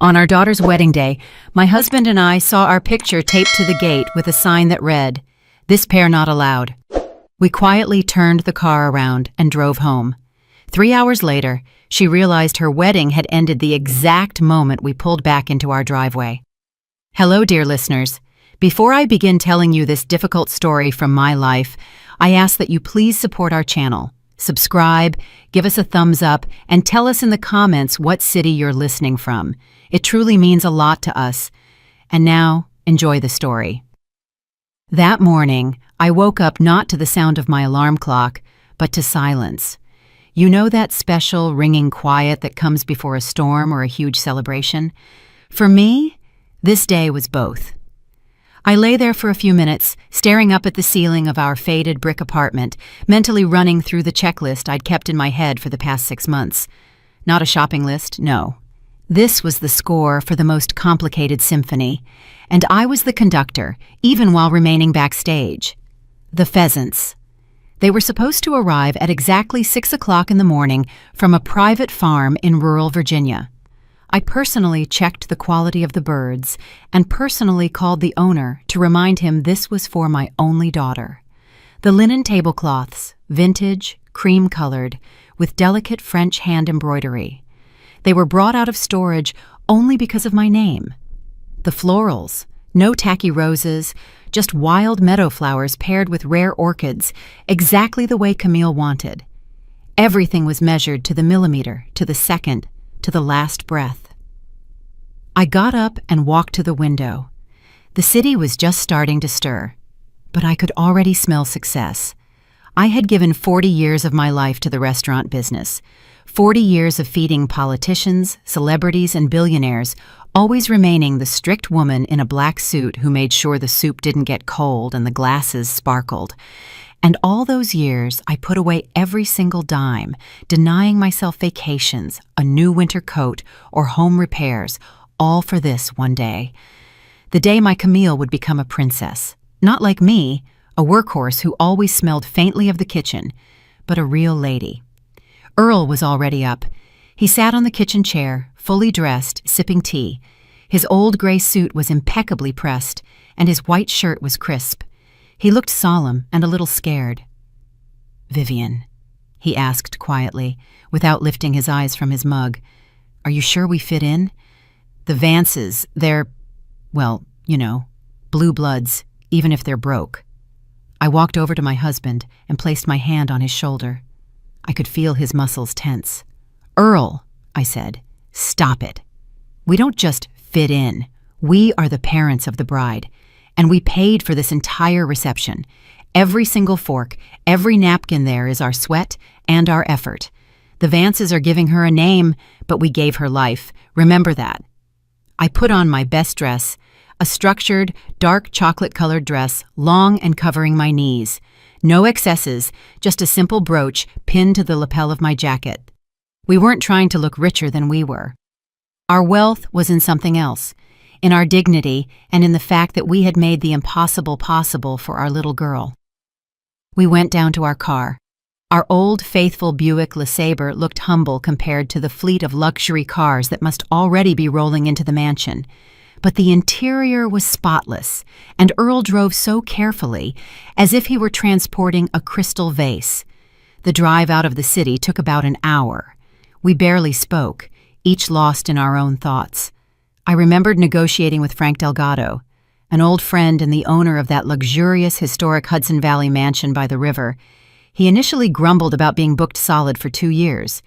On our daughter's wedding day, my husband and I saw our picture taped to the gate with a sign that read, "This pair not allowed." We quietly turned the car around and drove home. 3 hours later, she realized her wedding had ended the exact moment we pulled back into our driveway. Hello, dear listeners. Before I begin telling you this difficult story from my life, I ask that you please support our channel. Subscribe, give us a thumbs up, and tell us in the comments what city you're listening from. It truly means a lot to us. And now, enjoy the story. That morning, I woke up not to the sound of my alarm clock, but to silence. You know that special ringing quiet that comes before a storm or a huge celebration? For me, this day was both. I lay there for a few minutes, staring up at the ceiling of our faded brick apartment, mentally running through the checklist I'd kept in my head for the past 6 months. Not a shopping list, no. This was the score for the most complicated symphony, and I was the conductor, even while remaining backstage. The pheasants. They were supposed to arrive at exactly 6 o'clock in the morning from a private farm in rural Virginia. I personally checked the quality of the birds and personally called the owner to remind him this was for my only daughter. The linen tablecloths, vintage, cream-colored, with delicate French hand embroidery. They were brought out of storage only because of my name. The florals, no tacky roses, just wild meadow flowers paired with rare orchids, exactly the way Camille wanted. Everything was measured to the millimeter, to the second, to the last breath. I got up and walked to the window. The city was just starting to stir, but I could already smell success. I had given 40 years of my life to the restaurant business, 40 years of feeding politicians, celebrities, and billionaires, always remaining the strict woman in a black suit who made sure the soup didn't get cold and the glasses sparkled. And all those years, I put away every single dime, denying myself vacations, a new winter coat, or home repairs, all for this one day. The day my Camille would become a princess. Not like me, a workhorse who always smelled faintly of the kitchen, but a real lady. Earl was already up. He sat on the kitchen chair, fully dressed, sipping tea. His old gray suit was impeccably pressed, and his white shirt was crisp. He looked solemn and a little scared. "Vivian," he asked quietly, without lifting his eyes from his mug, "are you sure we fit in? The Vances, they're, well, you know, blue bloods, even if they're broke." I walked over to my husband and placed my hand on his shoulder. I could feel his muscles tense. "Earl," I said, "stop it. We don't just fit in. We are the parents of the bride. And we paid for this entire reception. Every single fork, every napkin there is our sweat and our effort. The Vances are giving her a name, but we gave her life. Remember that." I put on my best dress, a structured, dark chocolate-colored dress, long and covering my knees. No excesses, just a simple brooch pinned to the lapel of my jacket. We weren't trying to look richer than we were. Our wealth was in something else. In our dignity, and in the fact that we had made the impossible possible for our little girl. We went down to our car. Our old, faithful Buick LeSabre looked humble compared to the fleet of luxury cars that must already be rolling into the mansion. But the interior was spotless, and Earl drove so carefully, as if he were transporting a crystal vase. The drive out of the city took about an hour. We barely spoke, each lost in our own thoughts. I remembered negotiating with Frank Delgado, an old friend and the owner of that luxurious historic Hudson Valley mansion by the river. He initially grumbled about being booked solid for 2 years,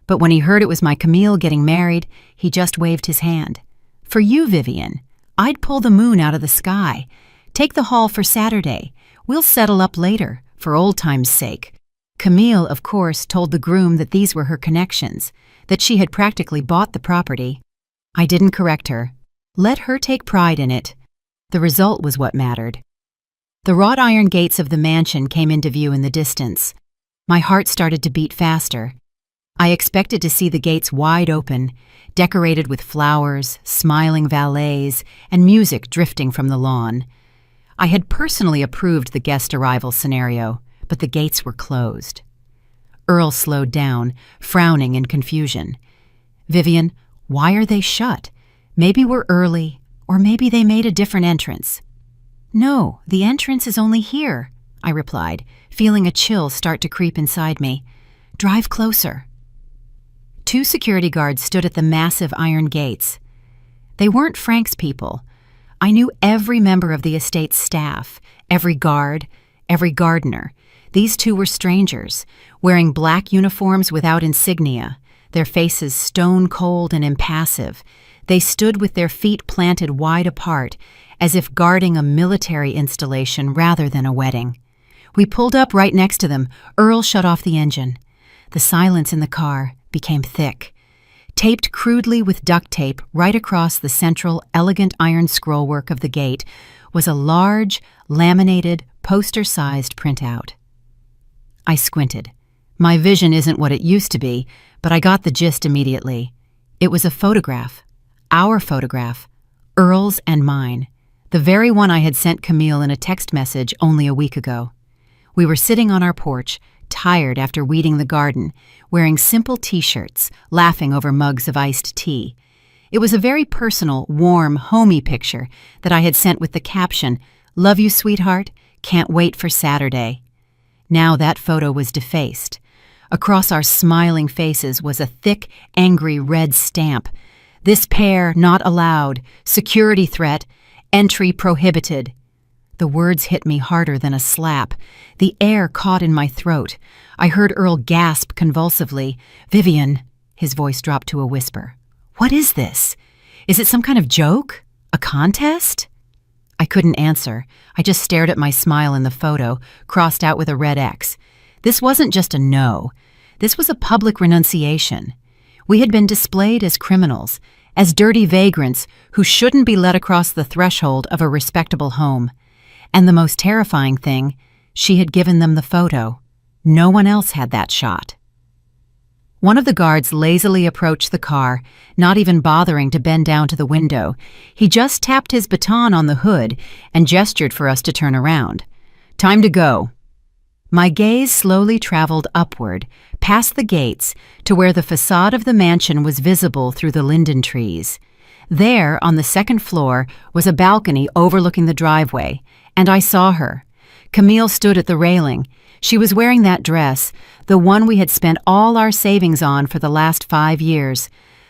but when he heard it was my Camille getting married, he just waved his hand. "For you, Vivian, I'd pull the moon out of the sky. Take the hall for Saturday. We'll settle up later, for old time's sake." Camille, of course, told the groom that these were her connections, that she had practically bought the property. I didn't correct her. Let her take pride in it. The result was what mattered. The wrought iron gates of the mansion came into view in the distance. My heart started to beat faster. I expected to see the gates wide open, decorated with flowers, smiling valets, and music drifting from the lawn. I had personally approved the guest arrival scenario, but the gates were closed. Earl slowed down, frowning in confusion. "Vivian, why are they shut? Maybe we're early, or maybe they made a different entrance. No, the entrance is only here, I replied, feeling a chill start to creep inside me. Drive closer. 2 security guards stood at the massive iron gates. They weren't Frank's people. I knew every member of the estate's staff, every guard, every gardener. These 2 were strangers, wearing black uniforms without insignia, their faces stone-cold and impassive. They stood with their feet planted wide apart, as if guarding a military installation rather than a wedding. We pulled up right next to them. Earl shut off the engine. The silence in the car became thick. Taped crudely with duct tape right across the central, elegant iron scrollwork of the gate was a large, laminated, poster-sized printout. I squinted. My vision isn't what it used to be, but I got the gist immediately. It was a photograph. Our photograph. Earl's and mine. The very one I had sent Camille in a text message only a week ago. We were sitting on our porch, tired after weeding the garden, wearing simple t-shirts, laughing over mugs of iced tea. It was a very personal, warm, homey picture that I had sent with the caption, "Love you, sweetheart. Can't wait for Saturday." Now that photo was defaced. Across our smiling faces was a thick, angry red stamp. "This pair not allowed. Security threat. Entry prohibited." The words hit me harder than a slap. The air caught in my throat. I heard Earl gasp convulsively. "Vivian," his voice dropped to a whisper. "What is this? Is it some kind of joke? A contest?" I couldn't answer. I just stared at my smile in the photo, crossed out with a red X. This wasn't just a no. This was a public renunciation. We had been displayed as criminals, as dirty vagrants who shouldn't be let across the threshold of a respectable home. And the most terrifying thing, she had given them the photo. No one else had that shot. One of the guards lazily approached the car, not even bothering to bend down to the window. He just tapped his baton on the hood and gestured for us to turn around. "Time to go." My gaze slowly traveled upward, past the gates, to where the facade of the mansion was visible through the linden trees. There, on the second floor, was a balcony overlooking the driveway, and I saw her. Camille stood at the railing. She was wearing that dress, the one we had spent all our savings on for the last 5 years.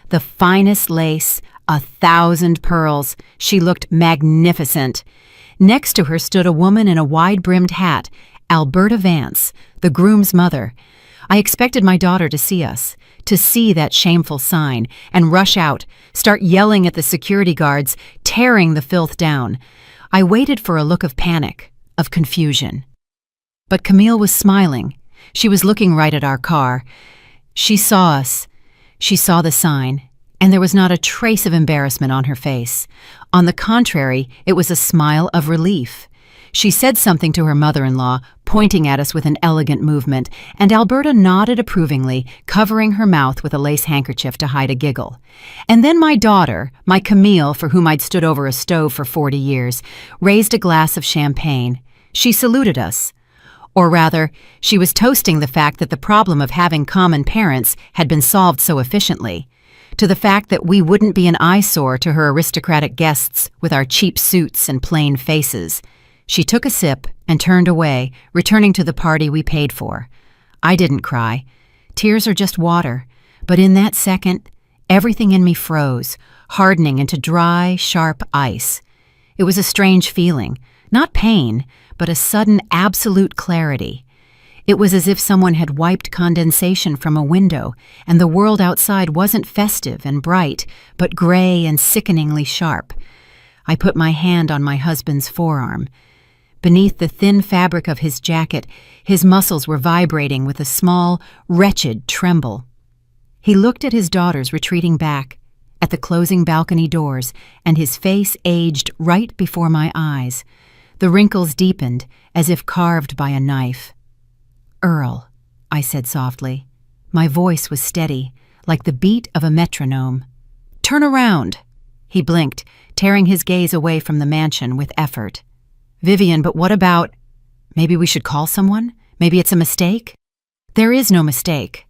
The finest lace, 1,000 pearls. She looked magnificent. Next to her stood a woman in a wide-brimmed hat, Alberta Vance, the groom's mother. I expected my daughter to see us, to see that shameful sign, and rush out, start yelling at the security guards, tearing the filth down. I waited for a look of panic, of confusion. But Camille was smiling. She was looking right at our car. She saw us. She saw the sign, and there was not a trace of embarrassment on her face. On the contrary, it was a smile of relief. She said something to her mother-in-law, pointing at us with an elegant movement, and Alberta nodded approvingly, covering her mouth with a lace handkerchief to hide a giggle. And then my daughter, my Camille, for whom I'd stood over a stove for 40 years, raised a glass of champagne. She saluted us. Or rather, she was toasting the fact that the problem of having common parents had been solved so efficiently, to the fact that we wouldn't be an eyesore to her aristocratic guests with our cheap suits and plain faces. She took a sip and turned away, returning to the party we paid for. I didn't cry. Tears are just water. But in that second, everything in me froze, hardening into dry, sharp ice. It was a strange feeling. Not pain, but a sudden absolute clarity. It was as if someone had wiped condensation from a window, and the world outside wasn't festive and bright, but gray and sickeningly sharp. I put my hand on my husband's forearm. Beneath the thin fabric of his jacket, his muscles were vibrating with a small, wretched tremble. He looked at his daughters retreating back, at the closing balcony doors, and his face aged right before my eyes. The wrinkles deepened, as if carved by a knife. "Earl," I said softly. My voice was steady, like the beat of a metronome. "Turn around." He blinked, tearing his gaze away from the mansion with effort. "Vivian, but what about... Maybe we should call someone? Maybe it's a mistake?" "There is no mistake."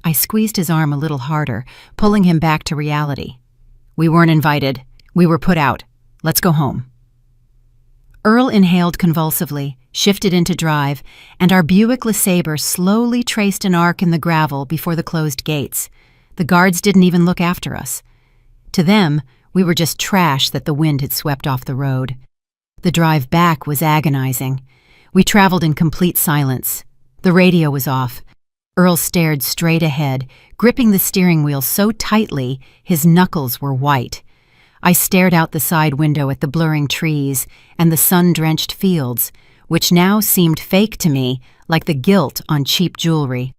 I squeezed his arm a little harder, pulling him back to reality. We weren't invited. We were put out. Let's go home. Earl inhaled convulsively, shifted into drive, and our Buick LeSabre slowly traced an arc in the gravel before the closed gates. The guards didn't even look after us. To them, we were just trash that the wind had swept off the road. The drive back was agonizing. We traveled in complete silence. The radio was off. Earl stared straight ahead, gripping the steering wheel so tightly his knuckles were white. I stared out the side window at the blurring trees and the sun-drenched fields, which now seemed fake to me, like the gilt on cheap jewelry.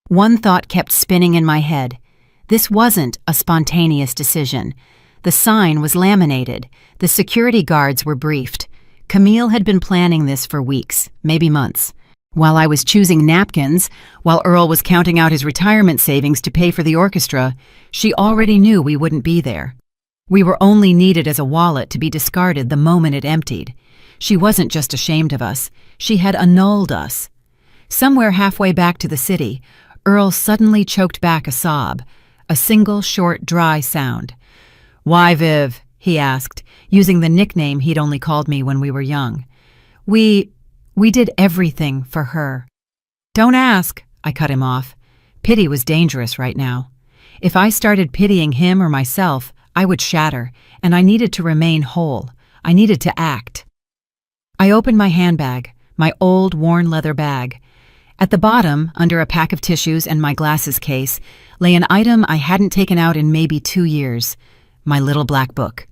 One thought kept spinning in my head. This wasn't a spontaneous decision. The sign was laminated. The security guards were briefed. Camille had been planning this for weeks, maybe months. While I was choosing napkins, while Earl was counting out his retirement savings to pay for the orchestra, she already knew we wouldn't be there. We were only needed as a wallet to be discarded the moment it emptied. She wasn't just ashamed of us. She had annulled us. Somewhere halfway back to the city, Earl suddenly choked back a sob, a single short, dry sound. "Why, Viv?" he asked, using the nickname he'd only called me when we were young. We did everything for her." "Don't ask," I cut him off. Pity was dangerous right now. If I started pitying him or myself, I would shatter, and I needed to remain whole. I needed to act. I opened my handbag, my old, worn leather bag. At the bottom, under a pack of tissues and my glasses case, lay an item I hadn't taken out in maybe 2 years, my little black book.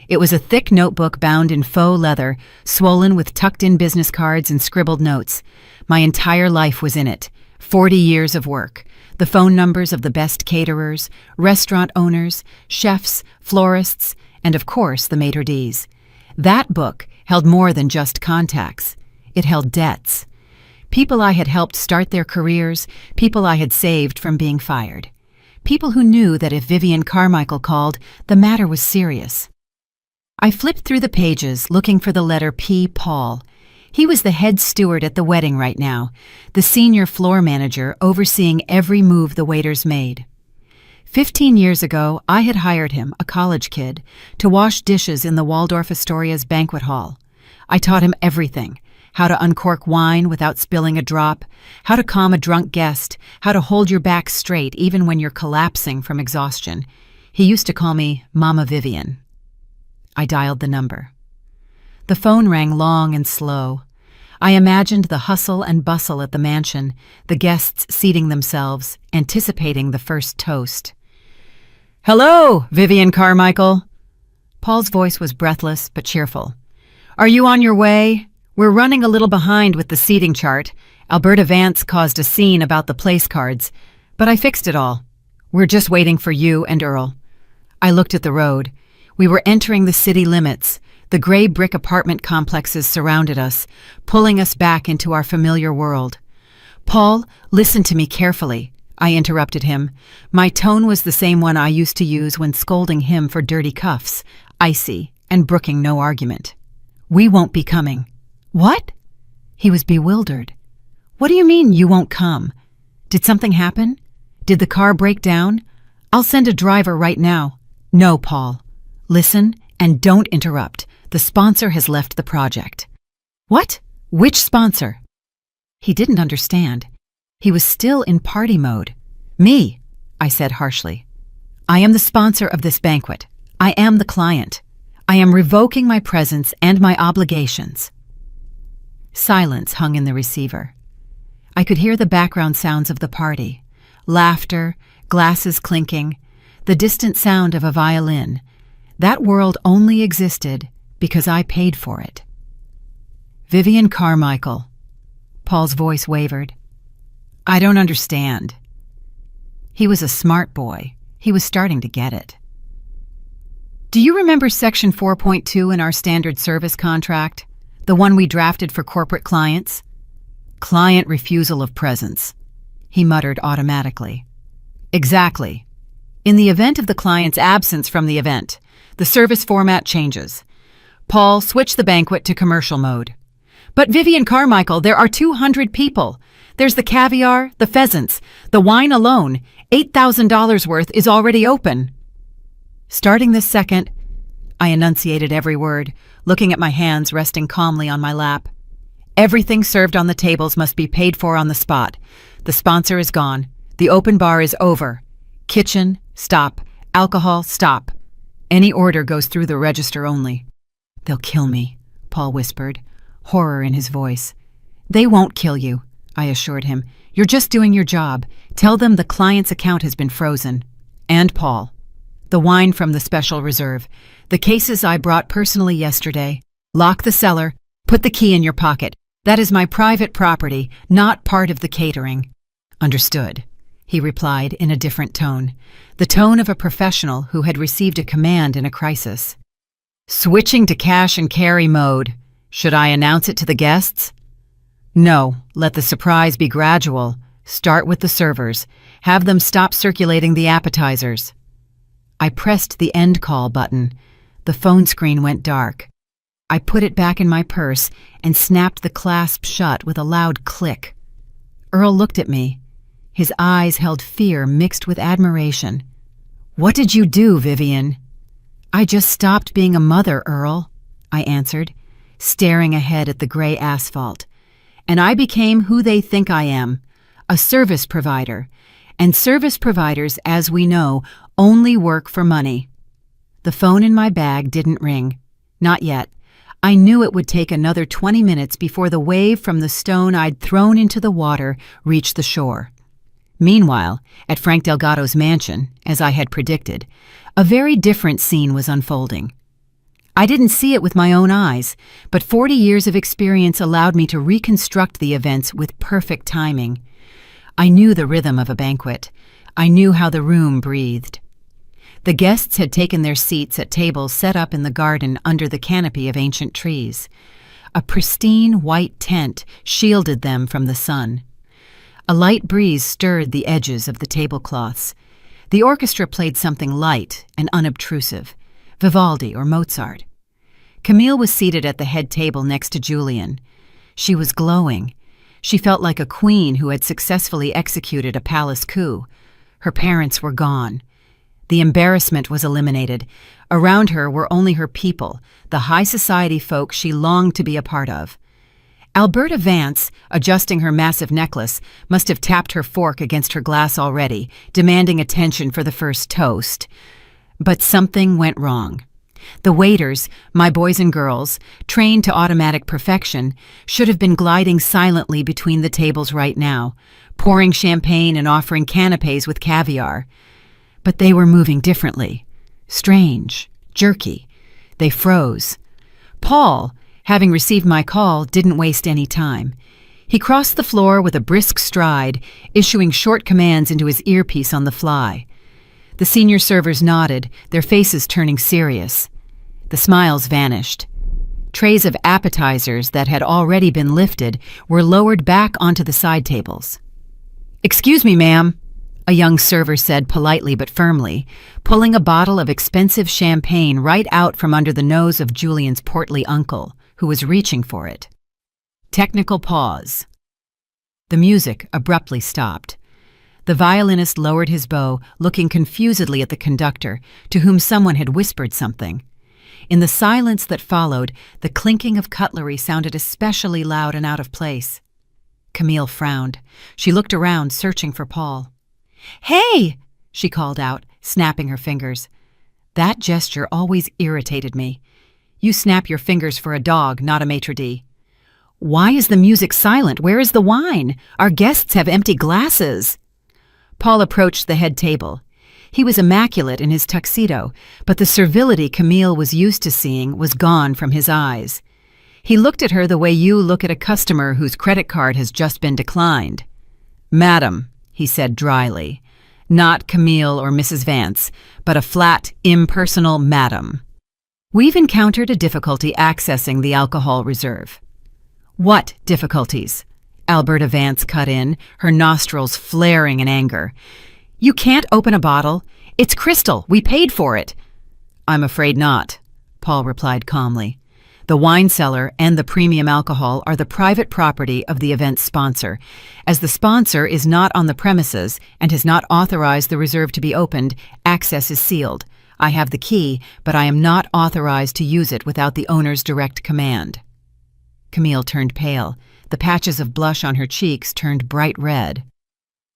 It was a thick notebook bound in faux leather, swollen with tucked-in business cards and scribbled notes. My entire life was in it. 40 years of work. The phone numbers of the best caterers, restaurant owners, chefs, florists, and of course the maitre d's. That book held more than just contacts. It held debts. People I had helped start their careers, people I had saved from being fired. People who knew that if Vivian Carmichael called, the matter was serious. I flipped through the pages, looking for the letter P. Paul. He was the head steward at the wedding right now, the senior floor manager overseeing every move the waiters made. 15 years ago, I had hired him, a college kid, to wash dishes in the Waldorf Astoria's banquet hall. I taught him everything: how to uncork wine without spilling a drop, how to calm a drunk guest, how to hold your back straight even when you're collapsing from exhaustion. He used to call me Mama Vivian. I dialed the number. The phone rang long and slow. I imagined the hustle and bustle at the mansion, the guests seating themselves, anticipating the first toast. "Hello, Vivian Carmichael." Paul's voice was breathless but cheerful. "Are you on your way? We're running a little behind with the seating chart. Alberta Vance caused a scene about the place cards, but I fixed it all. We're just waiting for you and Earl." I looked at the road. We were entering the city limits. The gray brick apartment complexes surrounded us, pulling us back into our familiar world. "Paul, listen to me carefully," I interrupted him. My tone was the same one I used to use when scolding him for dirty cuffs, icy, and brooking no argument. "We won't be coming." "What?" He was bewildered. "What do you mean you won't come? Did something happen? Did the car break down? I'll send a driver right now." "No, Paul. Listen and don't interrupt. The sponsor has left the project." "What? Which sponsor?" He didn't understand. He was still in party mode. "Me," I said harshly. "I am the sponsor of this banquet. I am the client. I am revoking my presence and my obligations." Silence hung in the receiver. I could hear the background sounds of the party: laughter, glasses clinking, the distant sound of a violin. That world only existed because I paid for it. "Vivian Carmichael." Paul's voice wavered. "I don't understand." He was a smart boy. He was starting to get it. "Do you remember Section 4.2 in our standard service contract? The one we drafted for corporate clients?" "Client refusal of presence," he muttered automatically. "Exactly. In the event of the client's absence from the event, the service format changes. Paul, switch the banquet to commercial mode." "But Vivian Carmichael, there are 200 people. There's the caviar, the pheasants, the wine alone. $8,000 worth is already open." Starting this second, I enunciated every word, looking at my hands resting calmly on my lap. Everything served on the tables must be paid for on the spot. The sponsor is gone. The open bar is over. Kitchen, stop. Alcohol, stop. Any order goes through the register only. They'll kill me, Paul whispered, horror in his voice. They won't kill you, I assured him. You're just doing your job. Tell them the client's account has been frozen. And Paul. The wine from the special reserve. The cases I brought personally yesterday. Lock the cellar. Put the key in your pocket. That is my private property, not part of the catering. Understood, he replied in a different tone, the tone of a professional who had received a command in a crisis. Switching to cash and carry mode. Should I announce it to the guests? No, let the surprise be gradual. Start with the servers. Have them stop circulating the appetizers. I pressed the end call button. The phone screen went dark. I put it back in my purse and snapped the clasp shut with a loud click. Earl looked at me. His eyes held fear mixed with admiration. What did you do, Vivian? I just stopped being a mother, Earl, I answered, staring ahead at the gray asphalt. And I became who they think I am, a service provider. And service providers, as we know, only work for money. The phone in my bag didn't ring. Not yet. I knew it would take another 20 minutes before the wave from the stone I'd thrown into the water reached the shore. Meanwhile, at Frank Delgado's mansion, as I had predicted, a very different scene was unfolding. I didn't see it with my own eyes, but 40 years of experience allowed me to reconstruct the events with perfect timing. I knew the rhythm of a banquet. I knew how the room breathed. The guests had taken their seats at tables set up in the garden under the canopy of ancient trees. A pristine white tent shielded them from the sun. A light breeze stirred the edges of the tablecloths. The orchestra played something light and unobtrusive, Vivaldi or Mozart. Camille was seated at the head table next to Julian. She was glowing. She felt like a queen who had successfully executed a palace coup. Her parents were gone. The embarrassment was eliminated. Around her were only her people, the high society folk she longed to be a part of. Alberta Vance, adjusting her massive necklace, must have tapped her fork against her glass already, demanding attention for the first toast. But something went wrong. The waiters, my boys and girls, trained to automatic perfection, should have been gliding silently between the tables right now, pouring champagne and offering canapes with caviar. But they were moving differently. Strange, jerky. They froze. Paul, having received my call, didn't waste any time. He crossed the floor with a brisk stride, issuing short commands into his earpiece on the fly. The senior servers nodded, their faces turning serious. The smiles vanished. Trays of appetizers that had already been lifted were lowered back onto the side tables. "Excuse me, ma'am," a young server said politely but firmly, pulling a bottle of expensive champagne right out from under the nose of Julian's portly uncle, who was reaching for it. Technical pause. The music abruptly stopped. The violinist lowered his bow, looking confusedly at the conductor, to whom someone had whispered something. In the silence that followed, the clinking of cutlery sounded especially loud and out of place. Camille frowned. She looked around, searching for Paul. "Hey!" she called out, snapping her fingers. That gesture always irritated me. You snap your fingers for a dog, not a maitre d'. "Why is the music silent? Where is the wine? Our guests have empty glasses." Paul approached the head table. He was immaculate in his tuxedo, but the servility Camille was used to seeing was gone from his eyes. He looked at her the way you look at a customer whose credit card has just been declined. "Madam," he said dryly, "not Camille or Mrs. Vance, but a flat, impersonal madam. We've encountered a difficulty accessing the alcohol reserve." "What difficulties?" Alberta Vance cut in, her nostrils flaring in anger. "You can't open a bottle. It's crystal. We paid for it." "I'm afraid not," Paul replied calmly. "The wine cellar and the premium alcohol are the private property of the event's sponsor. As the sponsor is not on the premises and has not authorized the reserve to be opened, access is sealed. I have the key, but I am not authorized to use it without the owner's direct command." Camille turned pale. The patches of blush on her cheeks turned bright red.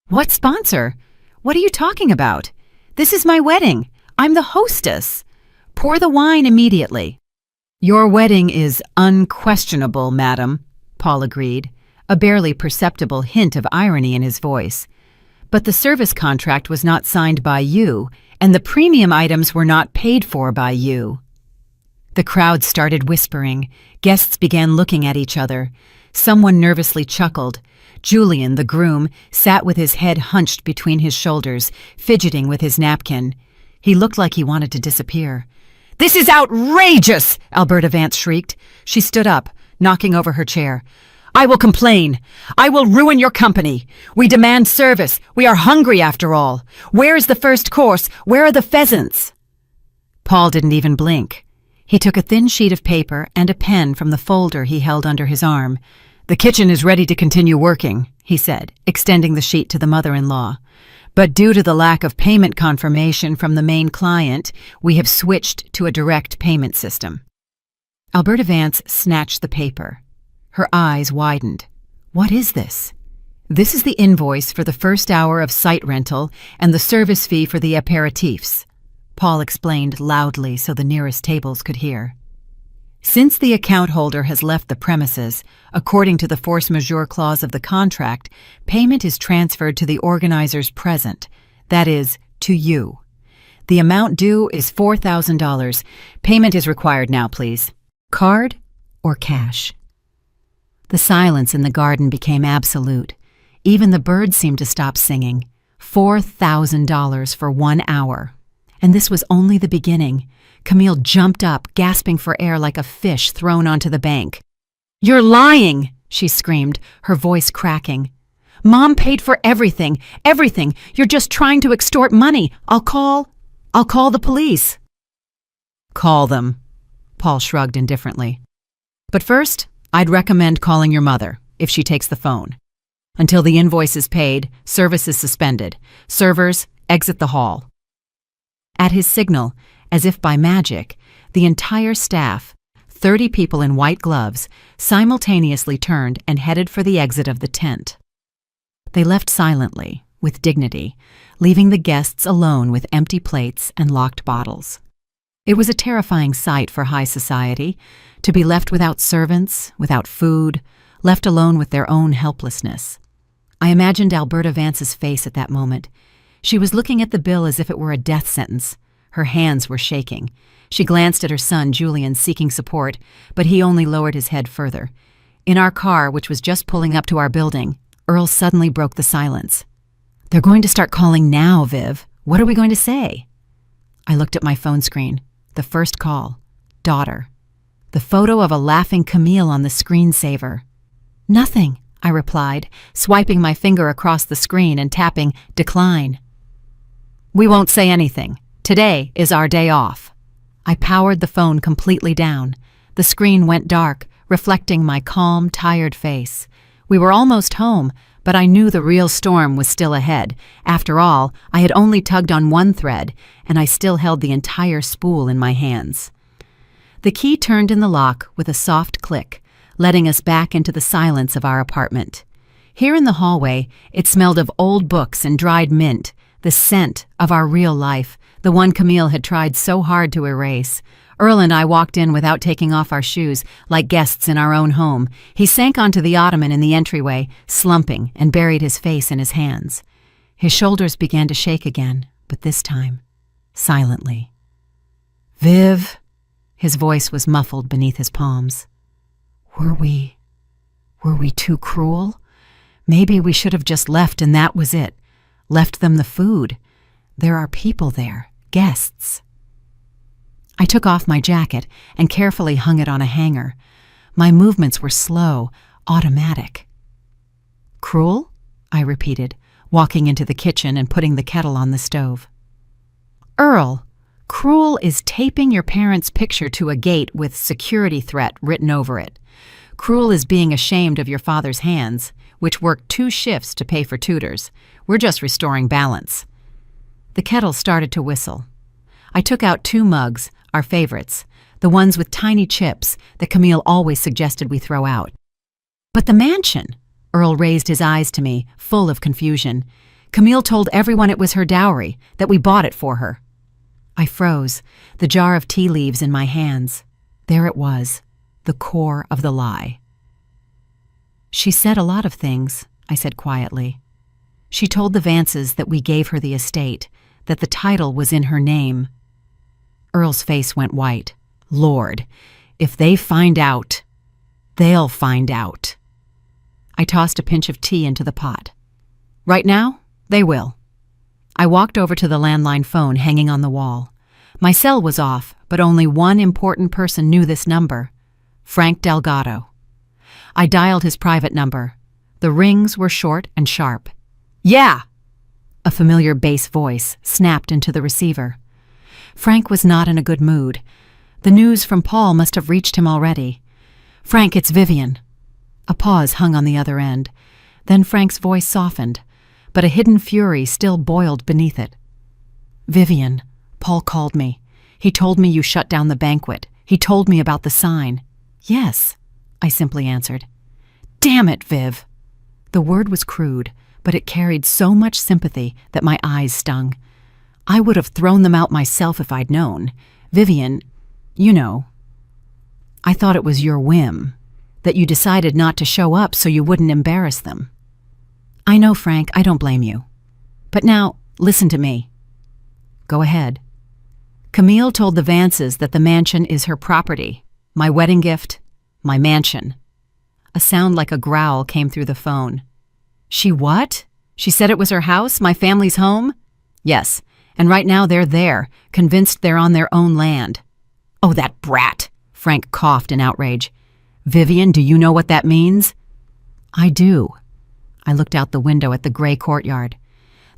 "What sponsor? What are you talking about? This is my wedding. I'm the hostess. Pour the wine immediately." "Your wedding is unquestionable, madam," Paul agreed, a barely perceptible hint of irony in his voice. "But the service contract was not signed by you, and the premium items were not paid for by you." The crowd started whispering. Guests began looking at each other. Someone nervously chuckled. Julian, the groom, sat with his head hunched between his shoulders, fidgeting with his napkin. He looked like he wanted to disappear. "This is outrageous!" Alberta Vance shrieked. She stood up, knocking over her chair. "I will complain. I will ruin your company. We demand service. We are hungry after all. Where is the first course? Where are the pheasants?" Paul didn't even blink. He took a thin sheet of paper and a pen from the folder he held under his arm. "The kitchen is ready to continue working," he said, extending the sheet to the mother-in-law. "But due to the lack of payment confirmation from the main client, we have switched to a direct payment system." Alberta Vance snatched the paper. Her eyes widened. "What is this?" "This is the invoice for the first hour of site rental and the service fee for the aperitifs," Paul explained loudly so the nearest tables could hear. "Since the account holder has left the premises, according to the force majeure clause of the contract, payment is transferred to the organizers present, that is, to you. The amount due is $4,000. Payment is required now, please. Card or cash?" The silence in the garden became absolute. Even the birds seemed to stop singing. $4,000 for 1 hour. And this was only the beginning. Camille jumped up, gasping for air like a fish thrown onto the bank. "You're lying!" she screamed, her voice cracking. "Mom paid for everything, everything. You're just trying to extort money. I'll call the police." "Call them," Paul shrugged indifferently. "But first, I'd recommend calling your mother, if she takes the phone. Until the invoice is paid, service is suspended. Servers, exit the hall." At his signal, as if by magic, the entire staff, 30 people in white gloves, simultaneously turned and headed for the exit of the tent. They left silently, with dignity, leaving the guests alone with empty plates and locked bottles. It was a terrifying sight for high society, to be left without servants, without food, left alone with their own helplessness. I imagined Alberta Vance's face at that moment. She was looking at the bill as if it were a death sentence. Her hands were shaking. She glanced at her son, Julian, seeking support, but he only lowered his head further. In our car, which was just pulling up to our building, Earl suddenly broke the silence. "They're going to start calling now, Viv. What are we going to say?" I looked at my phone screen. The first call. Daughter. The photo of a laughing Camille on the screensaver. "Nothing," I replied, swiping my finger across the screen and tapping decline. "We won't say anything. Today is our day off." I powered the phone completely down. The screen went dark, reflecting my calm, tired face. We were almost home, but I knew the real storm was still ahead. After all, I had only tugged on one thread, and I still held the entire spool in my hands. The key turned in the lock with a soft click, letting us back into the silence of our apartment. Here in the hallway, it smelled of old books and dried mint, the scent of our real life, the one Camille had tried so hard to erase. Earl and I walked in without taking off our shoes, like guests in our own home. He sank onto the ottoman in the entryway, slumping, and buried his face in his hands. His shoulders began to shake again, but this time, silently. "Viv," his voice was muffled beneath his palms. Were we too cruel? Maybe we should have just left and that was it. Left them the food. There are people there, guests. I took off my jacket and carefully hung it on a hanger. My movements were slow, automatic. "Cruel?" I repeated, walking into the kitchen and putting the kettle on the stove. "Earl, cruel is taping your parents' picture to a gate with security threat written over it. Cruel is being ashamed of your father's hands, which worked 2 shifts to pay for tutors. We're just restoring balance." The kettle started to whistle. I took out 2 mugs, our favorites, the ones with tiny chips that Camille always suggested we throw out. But the mansion, Earl raised his eyes to me, full of confusion. Camille told everyone it was her dowry, that we bought it for her. I froze, the jar of tea leaves in my hands. There it was, the core of the lie. She said a lot of things, I said quietly. She told the Vances that we gave her the estate, that the title was in her name. Earl's face went white. Lord, if they find out, they'll find out. I tossed a pinch of tea into the pot. Right now, they will. I walked over to the landline phone hanging on the wall. My cell was off, but only one important person knew this number: Frank Delgado. I dialed his private number. The rings were short and sharp. Yeah! A familiar bass voice snapped into the receiver. Frank was not in a good mood. The news from Paul must have reached him already. Frank, it's Vivian. A pause hung on the other end. Then Frank's voice softened, but a hidden fury still boiled beneath it. Vivian, Paul called me. He told me you shut down the banquet. He told me about the sign. Yes, I simply answered. Damn it, Viv. The word was crude, but it carried so much sympathy that my eyes stung. I would have thrown them out myself if I'd known. Vivian, you know. I thought it was your whim, that you decided not to show up so you wouldn't embarrass them. I know, Frank, I don't blame you. But now, listen to me. Go ahead. Camille told the Vances that the mansion is her property. My wedding gift, my mansion. A sound like a growl came through the phone. She what? She said it was her house, my family's home? Yes, and right now they're there, convinced they're on their own land. Oh, that brat! Frank coughed in outrage. Vivian, do you know what that means? I do. I looked out the window at the gray courtyard.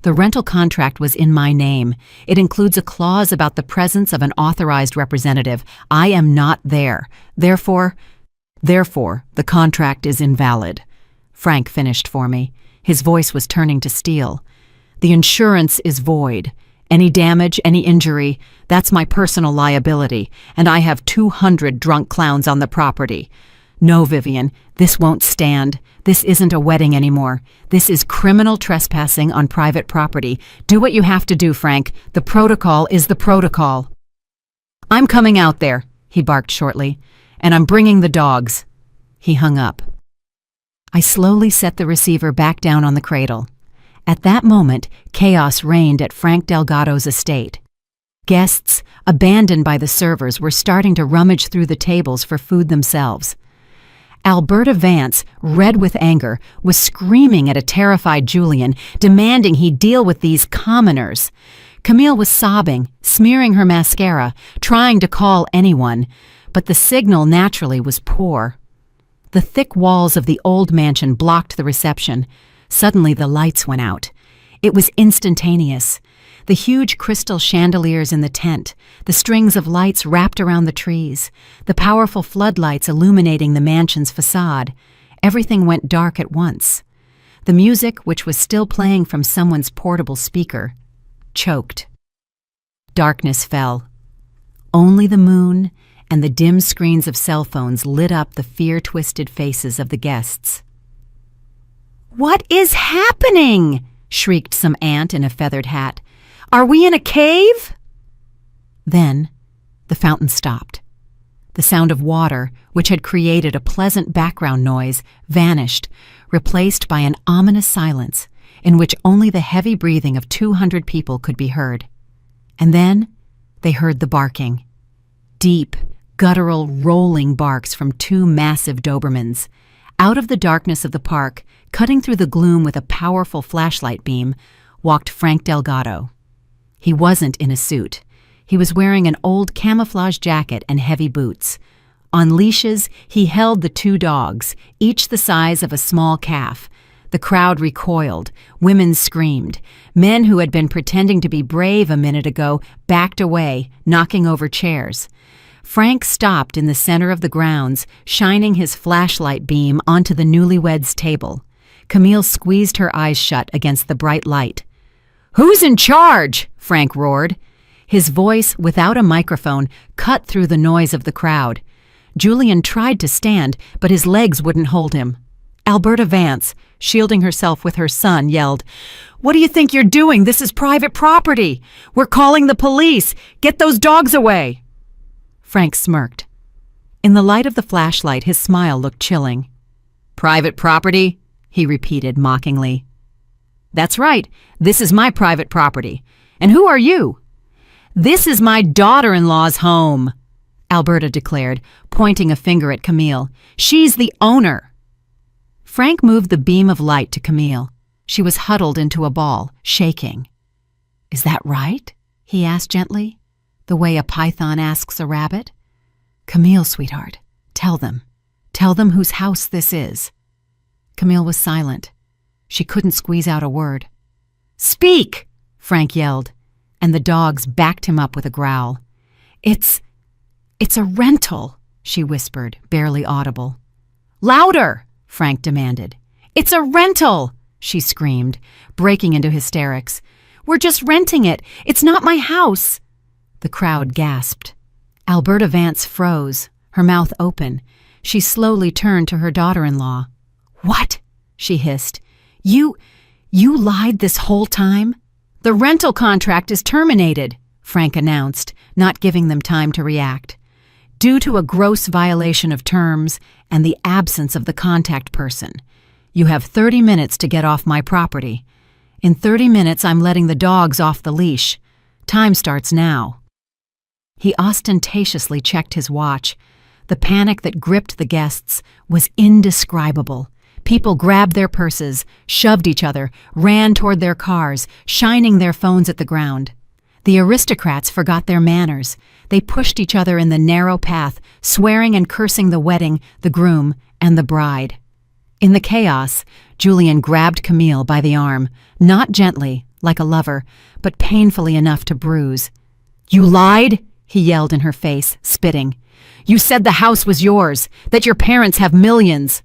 The rental contract was in my name. It includes a clause about the presence of an authorized representative. I am not there. Therefore, the contract is invalid. Frank finished for me. His voice was turning to steel. The insurance is void. Any damage, any injury, that's my personal liability, and I have 200 drunk clowns on the property. No, Vivian, this won't stand. This isn't a wedding anymore. This is criminal trespassing on private property. Do what you have to do, Frank. The protocol is the protocol. I'm coming out there, he barked shortly, and I'm bringing the dogs. He hung up. I slowly set the receiver back down on the cradle. At that moment, chaos reigned at Frank Delgado's estate. Guests, abandoned by the servers, were starting to rummage through the tables for food themselves. Alberta Vance, red with anger, was screaming at a terrified Julian, demanding he deal with these commoners. Camille was sobbing, smearing her mascara, trying to call anyone, but the signal naturally was poor. The thick walls of the old mansion blocked the reception. Suddenly the lights went out. It was instantaneous. The huge crystal chandeliers in the tent, the strings of lights wrapped around the trees, the powerful floodlights illuminating the mansion's facade, everything went dark at once. The music, which was still playing from someone's portable speaker, choked. Darkness fell. Only the moon and the dim screens of cell phones lit up the fear-twisted faces of the guests. "What is happening?" shrieked some aunt in a feathered hat. "Are we in a cave?" Then the fountain stopped. The sound of water, which had created a pleasant background noise, vanished, replaced by an ominous silence in which only the heavy breathing of 200 people could be heard. And then they heard the barking. Deep, guttural, rolling barks from 2 massive Dobermans. Out of the darkness of the park, cutting through the gloom with a powerful flashlight beam, walked Frank Delgado. He wasn't in a suit. He was wearing an old camouflage jacket and heavy boots. On leashes, he held the 2 dogs, each the size of a small calf. The crowd recoiled. Women screamed. Men who had been pretending to be brave a minute ago backed away, knocking over chairs. Frank stopped in the center of the grounds, shining his flashlight beam onto the newlyweds' table. Camille squeezed her eyes shut against the bright light. "Who's in charge?" Frank roared. His voice, without a microphone, cut through the noise of the crowd. Julian tried to stand, but his legs wouldn't hold him. Alberta Vance, shielding herself with her son, yelled, "What do you think you're doing? This is private property. We're calling the police. Get those dogs away." Frank smirked. In the light of the flashlight, his smile looked chilling. "Private property?" he repeated mockingly. "That's right. This is my private property. And who are you?" "This is my daughter-in-law's home," Alberta declared, pointing a finger at Camille. "She's the owner." Frank moved the beam of light to Camille. She was huddled into a ball, shaking. "Is that right?" he asked gently, the way a python asks a rabbit. "Camille, sweetheart, tell them. Tell them whose house this is." Camille was silent. She couldn't squeeze out a word. "Speak!" Frank yelled, and the dogs backed him up with a growl. It's a rental," she whispered, barely audible. "Louder!" Frank demanded. "It's a rental!" she screamed, breaking into hysterics. "We're just renting it. It's not my house." The crowd gasped. Alberta Vance froze, her mouth open. She slowly turned to her daughter-in-law. "What?" she hissed. You lied this whole time?" "The rental contract is terminated," Frank announced, not giving them time to react. "Due to a gross violation of terms and the absence of the contact person. You have 30 minutes to get off my property. In 30 minutes, I'm letting the dogs off the leash. Time starts now." He ostentatiously checked his watch. The panic that gripped the guests was indescribable. People grabbed their purses, shoved each other, ran toward their cars, shining their phones at the ground. The aristocrats forgot their manners. They pushed each other in the narrow path, swearing and cursing the wedding, the groom, and the bride. In the chaos, Julian grabbed Camille by the arm, not gently, like a lover, but painfully enough to bruise. "You lied?" he yelled in her face, spitting. "You said the house was yours, that your parents have millions."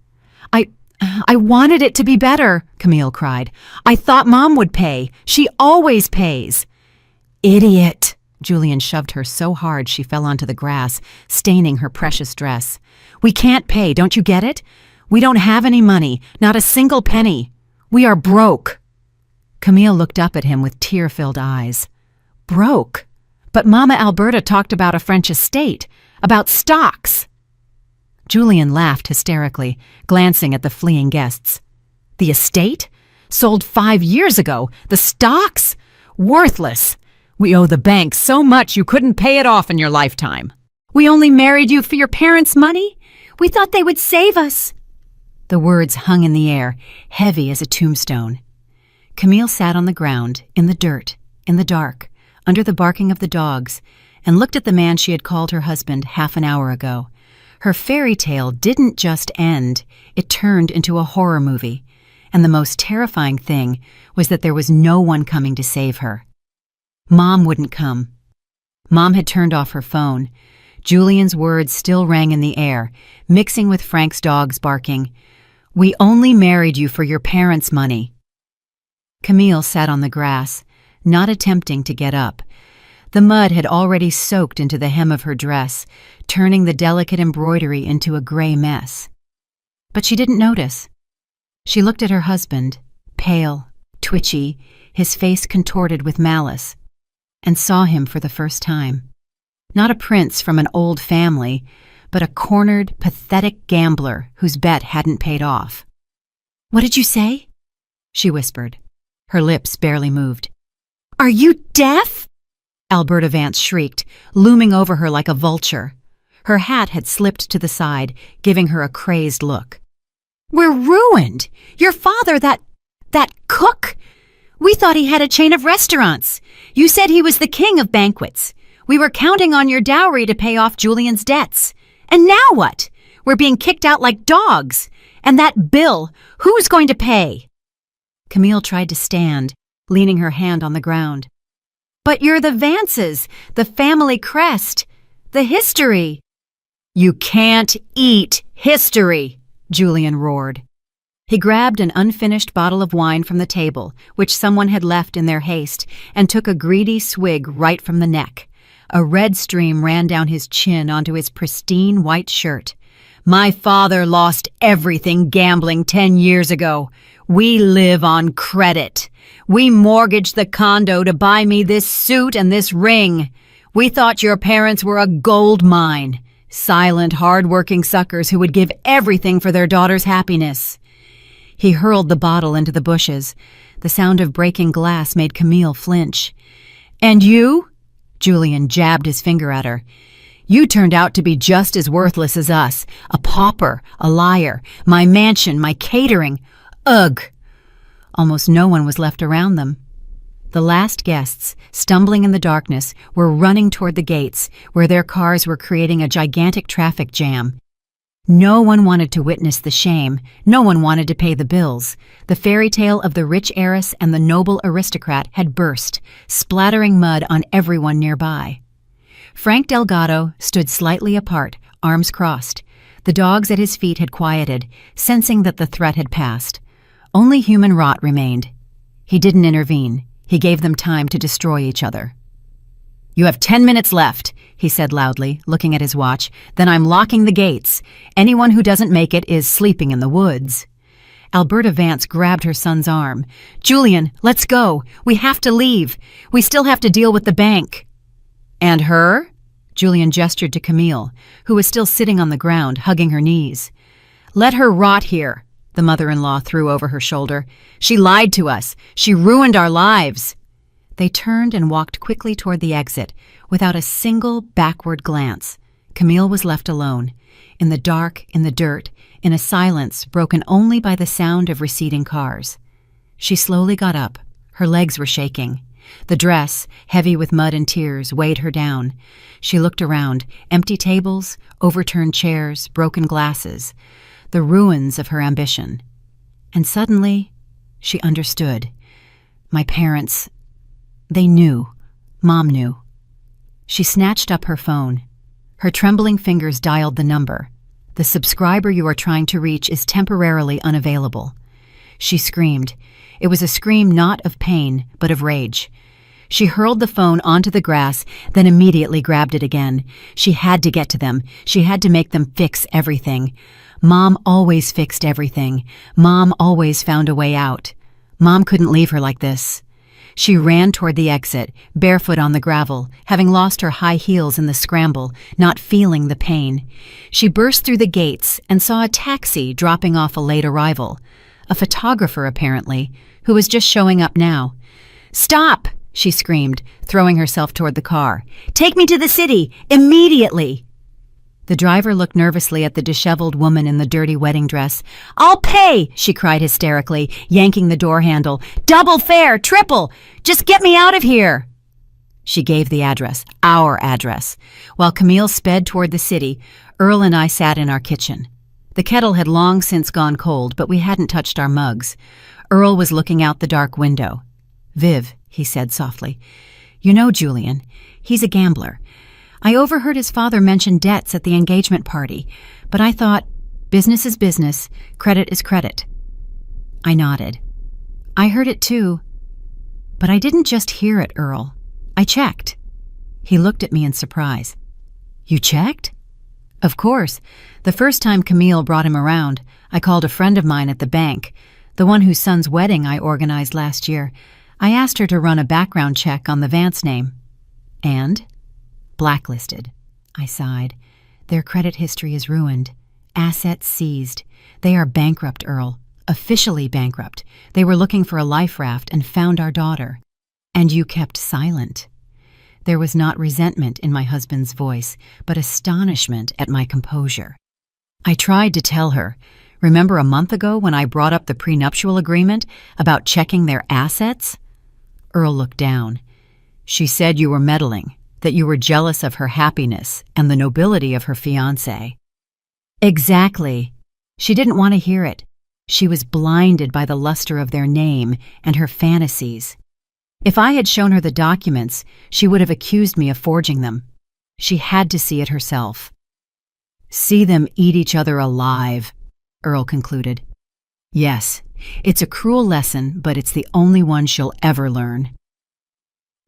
I wanted it to be better," Camille cried. "I thought Mom would pay. She always pays." "Idiot!" Julian shoved her so hard she fell onto the grass, staining her precious dress. "We can't pay, don't you get it? We don't have any money, not a single penny. We are broke." Camille looked up at him with tear-filled eyes. "Broke? But Mama Alberta talked about a French estate, about stocks." Julian laughed hysterically, glancing at the fleeing guests. "The estate? Sold 5 years ago. The stocks? Worthless. We owe the bank so much you couldn't pay it off in your lifetime. We only married you for your parents' money? We thought they would save us." The words hung in the air, heavy as a tombstone. Camille sat on the ground, in the dirt, in the dark, under the barking of the dogs, and looked at the man she had called her husband half an hour ago. Her fairy tale didn't just end, it turned into a horror movie, and the most terrifying thing was that there was no one coming to save her. Mom wouldn't come. Mom had turned off her phone. Julian's words still rang in the air, mixing with Frank's dogs barking. "We only married you for your parents' money." Camille sat on the grass, not attempting to get up. The mud had already soaked into the hem of her dress, turning the delicate embroidery into a gray mess. But she didn't notice. She looked at her husband, pale, twitchy, his face contorted with malice, and saw him for the first time. Not a prince from an old family, but a cornered, pathetic gambler whose bet hadn't paid off. "What did you say?" she whispered. Her lips barely moved. "Are you deaf?" Alberta Vance shrieked, looming over her like a vulture. Her hat had slipped to the side, giving her a crazed look. "We're ruined! Your father, that cook? We thought he had a chain of restaurants. You said he was the king of banquets. We were counting on your dowry to pay off Julian's debts. And now what? We're being kicked out like dogs. And that bill, who's going to pay?" Camille tried to stand, leaning her hand on the ground. "But you're the Vances, the family crest, the history." "You can't eat history," Julian roared. He grabbed an unfinished bottle of wine from the table, which someone had left in their haste, and took a greedy swig right from the neck. A red stream ran down his chin onto his pristine white shirt. My father lost everything gambling 10 years ago. We live on credit. We mortgaged the condo to buy me this suit and this ring. We thought your parents were a gold mine. Silent, hard-working suckers who would give everything for their daughter's happiness. He hurled the bottle into the bushes. The sound of breaking glass made Camille flinch. And you? Julian jabbed his finger at her. You turned out to be just as worthless as us. A pauper, a liar, my mansion, my catering. Ugh! Almost no one was left around them. The last guests, stumbling in the darkness, were running toward the gates, where their cars were creating a gigantic traffic jam. No one wanted to witness the shame. No one wanted to pay the bills. The fairy tale of the rich heiress and the noble aristocrat had burst, splattering mud on everyone nearby. Frank Delgado stood slightly apart, arms crossed. The dogs at his feet had quieted, sensing that the threat had passed. Only human rot remained. He didn't intervene. He gave them time to destroy each other. You have 10 minutes left, he said loudly, looking at his watch. Then I'm locking the gates. Anyone who doesn't make it is sleeping in the woods. Alberta Vance grabbed her son's arm. Julian, let's go. We have to leave. We still have to deal with the bank. And her? Julian gestured to Camille, who was still sitting on the ground, hugging her knees. Let her rot here, the mother-in-law threw over her shoulder. She lied to us. She ruined our lives. They turned and walked quickly toward the exit, without a single backward glance. Camille was left alone, in the dark, in the dirt, in a silence broken only by the sound of receding cars. She slowly got up. Her legs were shaking. The dress, heavy with mud and tears, weighed her down. She looked around, empty tables, overturned chairs, broken glasses, the ruins of her ambition. And suddenly, she understood. My parents... They knew. Mom knew. She snatched up her phone. Her trembling fingers dialed the number. The subscriber you are trying to reach is temporarily unavailable. She screamed. It was a scream not of pain, but of rage. She hurled the phone onto the grass, then immediately grabbed it again. She had to get to them. She had to make them fix everything. Mom always fixed everything. Mom always found a way out. Mom couldn't leave her like this. She ran toward the exit, barefoot on the gravel, having lost her high heels in the scramble, not feeling the pain. She burst through the gates and saw a taxi dropping off a late arrival. A photographer, apparently, who was just showing up now. Stop! She screamed, throwing herself toward the car. Take me to the city, immediately! The driver looked nervously at the disheveled woman in the dirty wedding dress. I'll pay, she cried hysterically, yanking the door handle. Double fare, triple! Just get me out of here! She gave the address, our address. While Camille sped toward the city, Earl and I sat in our kitchen. The kettle had long since gone cold, but we hadn't touched our mugs. Earl was looking out the dark window. Viv, he said softly. You know Julian. He's a gambler. I overheard his father mention debts at the engagement party, but I thought, business is business, credit is credit. I nodded. I heard it too, but I didn't just hear it, Earl. I checked. He looked at me in surprise. You checked? Of course. The first time Camille brought him around, I called a friend of mine at the bank, the one whose son's wedding I organized last year. I asked her to run a background check on the Vance name. And? Blacklisted. I sighed. Their credit history is ruined. Assets seized. They are bankrupt, Earl. Officially bankrupt. They were looking for a life raft and found our daughter. And you kept silent. There was not resentment in my husband's voice, but astonishment at my composure. I tried to tell her. Remember a month ago when I brought up the prenuptial agreement about checking their assets? Earl looked down. She said you were meddling, that you were jealous of her happiness and the nobility of her fiancé. Exactly. She didn't want to hear it. She was blinded by the luster of their name and her fantasies. If I had shown her the documents, she would have accused me of forging them. She had to see it herself. See them eat each other alive, Earl concluded. Yes, it's a cruel lesson, but it's the only one she'll ever learn.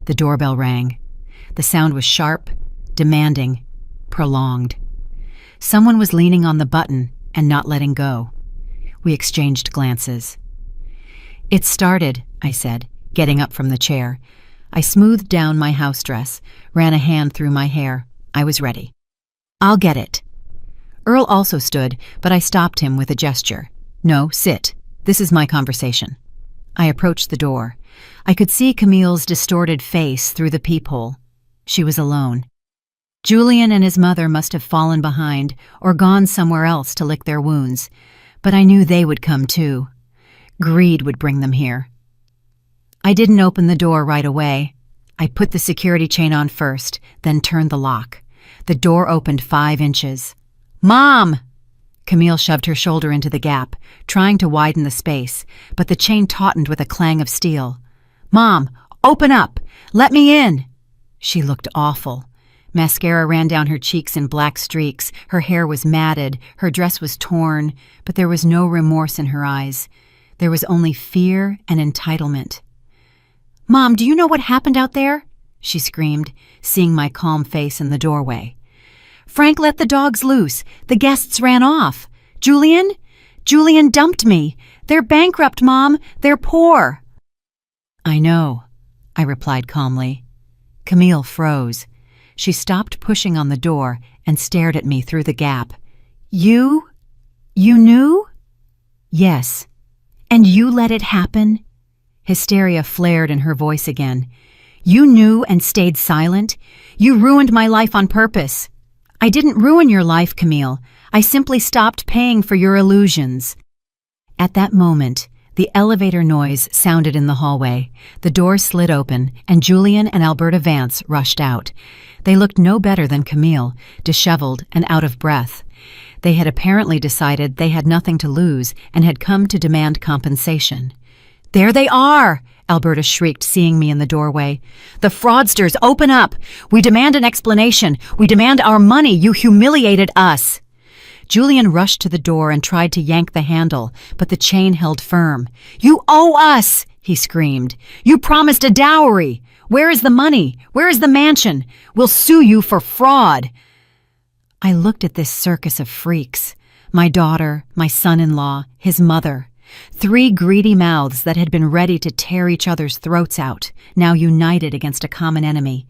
The doorbell rang. The sound was sharp, demanding, prolonged. Someone was leaning on the button and not letting go. We exchanged glances. "It started," I said, getting up from the chair. I smoothed down my house dress, ran a hand through my hair. I was ready. "I'll get it." Earl also stood, but I stopped him with a gesture. "No, sit. This is my conversation." I approached the door. I could see Camille's distorted face through the peephole. She was alone. Julian and his mother must have fallen behind or gone somewhere else to lick their wounds, but I knew they would come too. Greed would bring them here. I didn't open the door right away. I put the security chain on first, then turned the lock. The door opened 5 inches. "Mom!" Camille shoved her shoulder into the gap, trying to widen the space, but the chain tautened with a clang of steel. "Mom, open up! Let me in!" She looked awful. Mascara ran down her cheeks in black streaks, her hair was matted, her dress was torn, but there was no remorse in her eyes. There was only fear and entitlement. "Mom, do you know what happened out there?" she screamed, seeing my calm face in the doorway. "Frank let the dogs loose. The guests ran off. Julian dumped me. They're bankrupt, Mom. They're poor." "I know," I replied calmly. Camille froze. She stopped pushing on the door and stared at me through the gap. You knew?" "Yes. And you let it happen?" Hysteria flared in her voice again. "You knew and stayed silent? You ruined my life on purpose." "I didn't ruin your life, Camille. I simply stopped paying for your illusions." At that moment, the elevator noise sounded in the hallway. The door slid open, and Julian and Alberta Vance rushed out. They looked no better than Camille, disheveled and out of breath. They had apparently decided they had nothing to lose and had come to demand compensation. "There they are!" Alberta shrieked, seeing me in the doorway. "The fraudsters, open up! We demand an explanation! We demand our money! You humiliated us!" Julian rushed to the door and tried to yank the handle, but the chain held firm. "You owe us!" he screamed. "You promised a dowry! Where is the money? Where is the mansion? We'll sue you for fraud!" I looked at this circus of freaks. My daughter, my son-in-law, his mother. 3 greedy mouths that had been ready to tear each other's throats out, now united against a common enemy.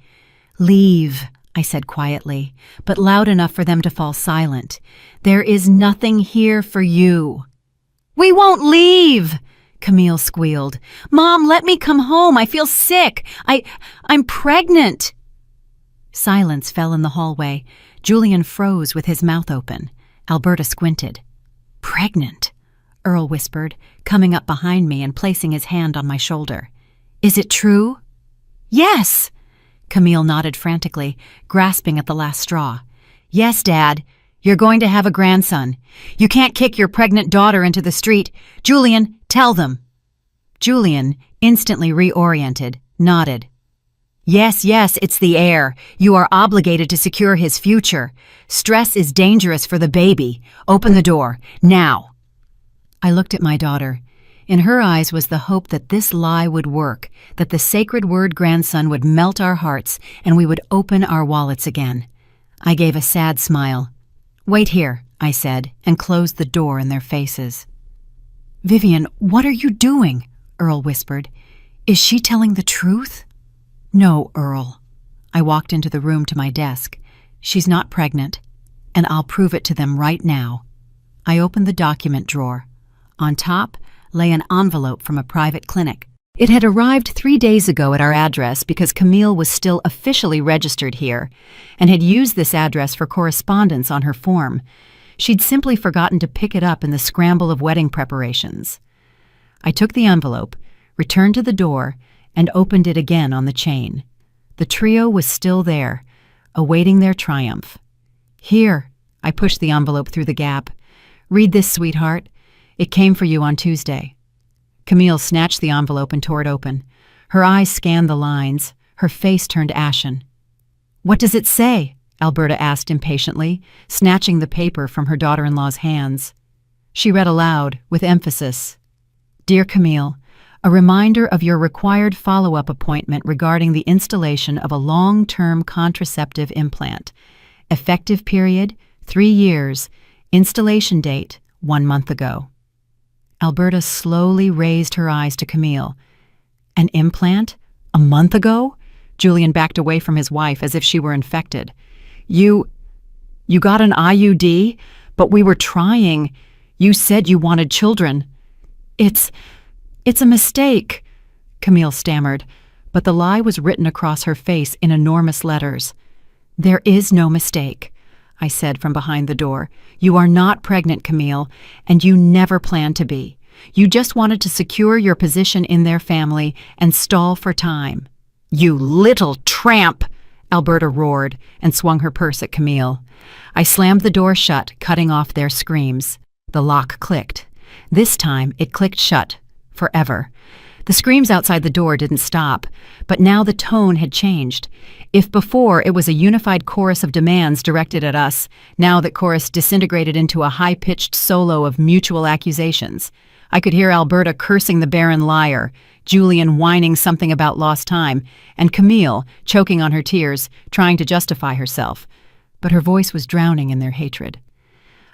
"Leave," I said quietly, but loud enough for them to fall silent. "There is nothing here for you." "We won't leave!" Camille squealed. "Mom, let me come home. I feel sick. I'm pregnant." Silence fell in the hallway. Julian froze with his mouth open. Alberta squinted. "Pregnant," Earl whispered, coming up behind me and placing his hand on my shoulder. "Is it true?" "Yes!" Camille nodded frantically, grasping at the last straw. "Yes, Dad. You're going to have a grandson. You can't kick your pregnant daughter into the street. Julian, tell them." Julian, instantly reoriented, nodded. Yes, it's the heir. You are obligated to secure his future. Stress is dangerous for the baby. Open the door, now." I looked at my daughter. In her eyes was the hope that this lie would work, that the sacred word grandson would melt our hearts and we would open our wallets again. I gave a sad smile. "Wait here," I said, and closed the door in their faces. "Vivian, what are you doing?" Earl whispered. "Is she telling the truth?" "No, Earl." I walked into the room to my desk. "She's not pregnant, and I'll prove it to them right now." I opened the document drawer. On top lay an envelope from a private clinic. It had arrived 3 days ago at our address because Camille was still officially registered here and had used this address for correspondence on her form. She'd simply forgotten to pick it up in the scramble of wedding preparations. I took the envelope, returned to the door, and opened it again on the chain. The trio was still there, awaiting their triumph. "Here," I pushed the envelope through the gap. "Read this, sweetheart. It came for you on Tuesday." Camille snatched the envelope and tore it open. Her eyes scanned the lines. Her face turned ashen. "What does it say?" Alberta asked impatiently, snatching the paper from her daughter-in-law's hands. She read aloud, with emphasis. Dear Camille, a reminder of your required follow-up appointment regarding the installation of a long-term contraceptive implant. Effective period, 3 years. Installation date, 1 month ago. Alberta slowly raised her eyes to Camille. An implant? A month ago? Julian backed away from his wife as if she were infected. You got an IUD? But we were trying. You said you wanted children. It's a mistake, Camille stammered, but the lie was written across her face in enormous letters. There is no mistake, I said from behind the door. You are not pregnant, Camille, and you never planned to be. You just wanted to secure your position in their family and stall for time. You little tramp! Alberta roared and swung her purse at Camille. I slammed the door shut, cutting off their screams. The lock clicked. This time it clicked shut, forever. The screams outside the door didn't stop, but now the tone had changed. If before it was a unified chorus of demands directed at us, now that chorus disintegrated into a high-pitched solo of mutual accusations. I could hear Alberta cursing the barren liar, Julian whining something about lost time, and Camille, choking on her tears, trying to justify herself. But her voice was drowning in their hatred.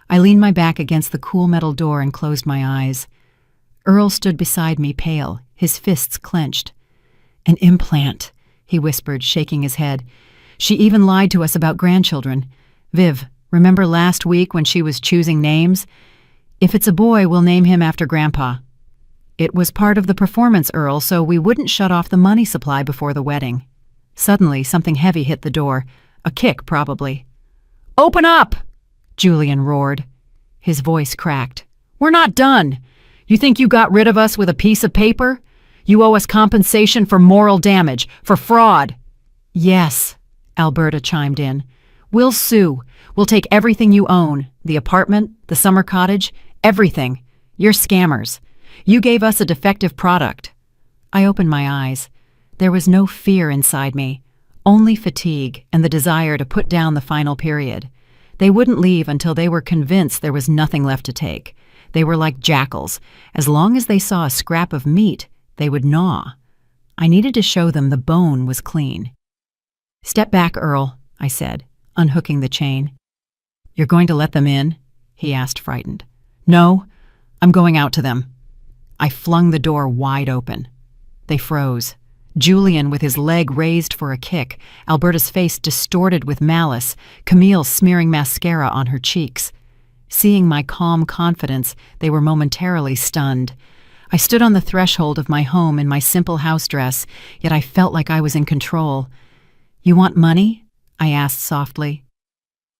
I leaned my back against the cool metal door and closed my eyes. Earl stood beside me, pale, his fists clenched. An implant, he whispered, shaking his head. She even lied to us about grandchildren. Viv, remember last week when she was choosing names? If it's a boy, we'll name him after Grandpa. It was part of the performance, Earl, so we wouldn't shut off the money supply before the wedding. Suddenly, something heavy hit the door. A kick, probably. Open up! Julian roared. His voice cracked. We're not done. You think you got rid of us with a piece of paper? You owe us compensation for moral damage, for fraud. Yes, Alberta chimed in. We'll sue. We'll take everything you own, the apartment, the summer cottage, everything. You're scammers. You gave us a defective product. I opened my eyes. There was no fear inside me, only fatigue and the desire to put down the final period. They wouldn't leave until they were convinced there was nothing left to take. They were like jackals. As long as they saw a scrap of meat, they would gnaw. I needed to show them the bone was clean. Step back, Earl, I said, unhooking the chain. You're going to let them in? He asked, frightened. No, I'm going out to them. I flung the door wide open. They froze. Julian with his leg raised for a kick, Alberta's face distorted with malice, Camille smearing mascara on her cheeks. Seeing my calm confidence, they were momentarily stunned. I stood on the threshold of my home in my simple house dress, yet I felt like I was in control. You want money? I asked softly.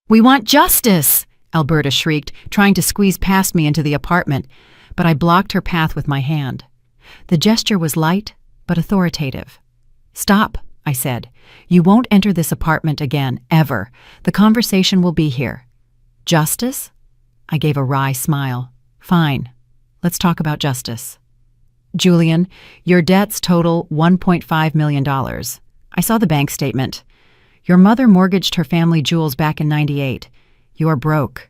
We want justice! Alberta shrieked, trying to squeeze past me into the apartment, but I blocked her path with my hand. The gesture was light, but authoritative. Stop, I said. You won't enter this apartment again, ever. The conversation will be here. Justice? I gave a wry smile. Fine. Let's talk about justice. Julian, your debts total $1.5 million. I saw the bank statement. Your mother mortgaged her family jewels back in '98. You're broke.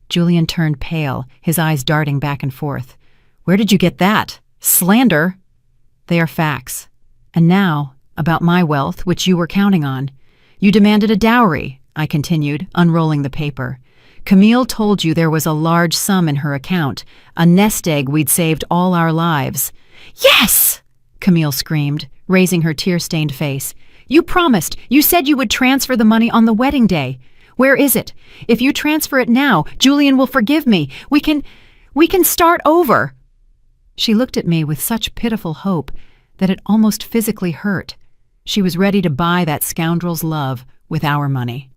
Julian turned pale, his eyes darting back and forth. Where did you get that? Slander? They are facts. And now, about my wealth, which you were counting on. You demanded a dowry, I continued, unrolling the paper. Camille told you there was a large sum in her account, a nest egg we'd saved all our lives. Yes! Camille screamed, raising her tear-stained face. You promised. You said you would transfer the money on the wedding day. Where is it? If you transfer it now, Julian will forgive me. We can start over. She looked at me with such pitiful hope that it almost physically hurt. She was ready to buy that scoundrel's love with our money.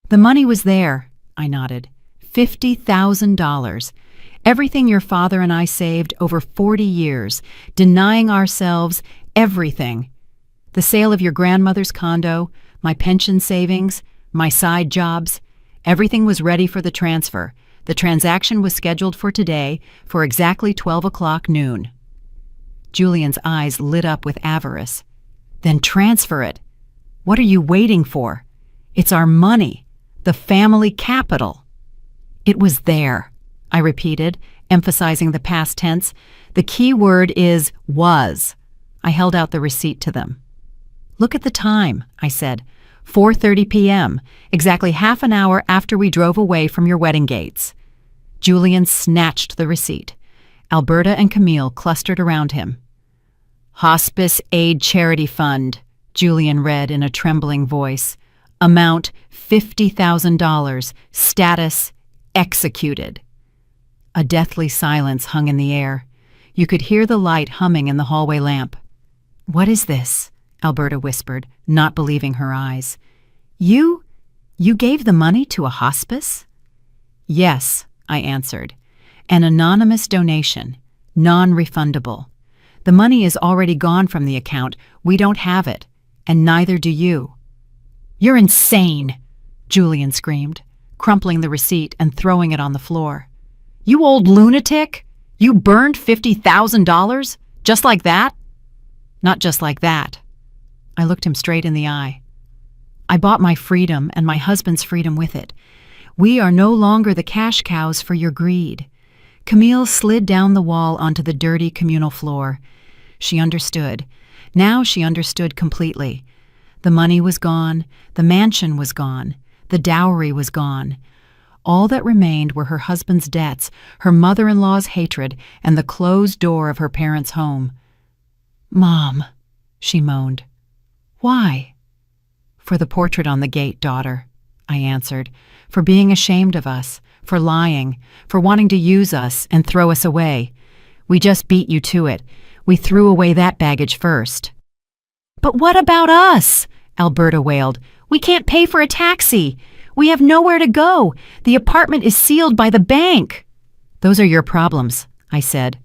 The money was there, I nodded. $50,000. Everything your father and I saved over 40 years, denying ourselves everything. The sale of your grandmother's condo, my pension savings, my side jobs, everything was ready for the transfer. The transaction was scheduled for today for exactly 12 o'clock noon. Julian's eyes lit up with avarice. Then transfer it. What are you waiting for? It's our money, the family capital. It was there. I repeated, emphasizing the past tense. The key word is was. I held out the receipt to them. Look at the time, I said. 4:30 p.m., exactly half an hour after we drove away from your wedding gates. Julian snatched the receipt. Alberta and Camille clustered around him. Hospice Aid Charity Fund, Julian read in a trembling voice. Amount $50,000. Status executed. A deathly silence hung in the air. You could hear the light humming in the hallway lamp. What is this? Alberta whispered, not believing her eyes. You gave the money to a hospice? Yes, I answered. An anonymous donation, non-refundable. The money is already gone from the account. We don't have it, and neither do you. You're insane, Julian screamed, crumpling the receipt and throwing it on the floor. You old lunatic! You burned $50,000? Just like that? Not just like that. I looked him straight in the eye. I bought my freedom and my husband's freedom with it. We are no longer the cash cows for your greed. Camille slid down the wall onto the dirty communal floor. She understood. Now she understood completely. The money was gone. The mansion was gone. The dowry was gone. All that remained were her husband's debts, her mother-in-law's hatred, and the closed door of her parents' home. Mom, she moaned. Why? For the portrait on the gate, daughter, I answered. For being ashamed of us, for lying, for wanting to use us and throw us away. We just beat you to it. We threw away that baggage first. But what about us? Alberta wailed. We can't pay for a taxi. We have nowhere to go. The apartment is sealed by the bank. Those are your problems, I said.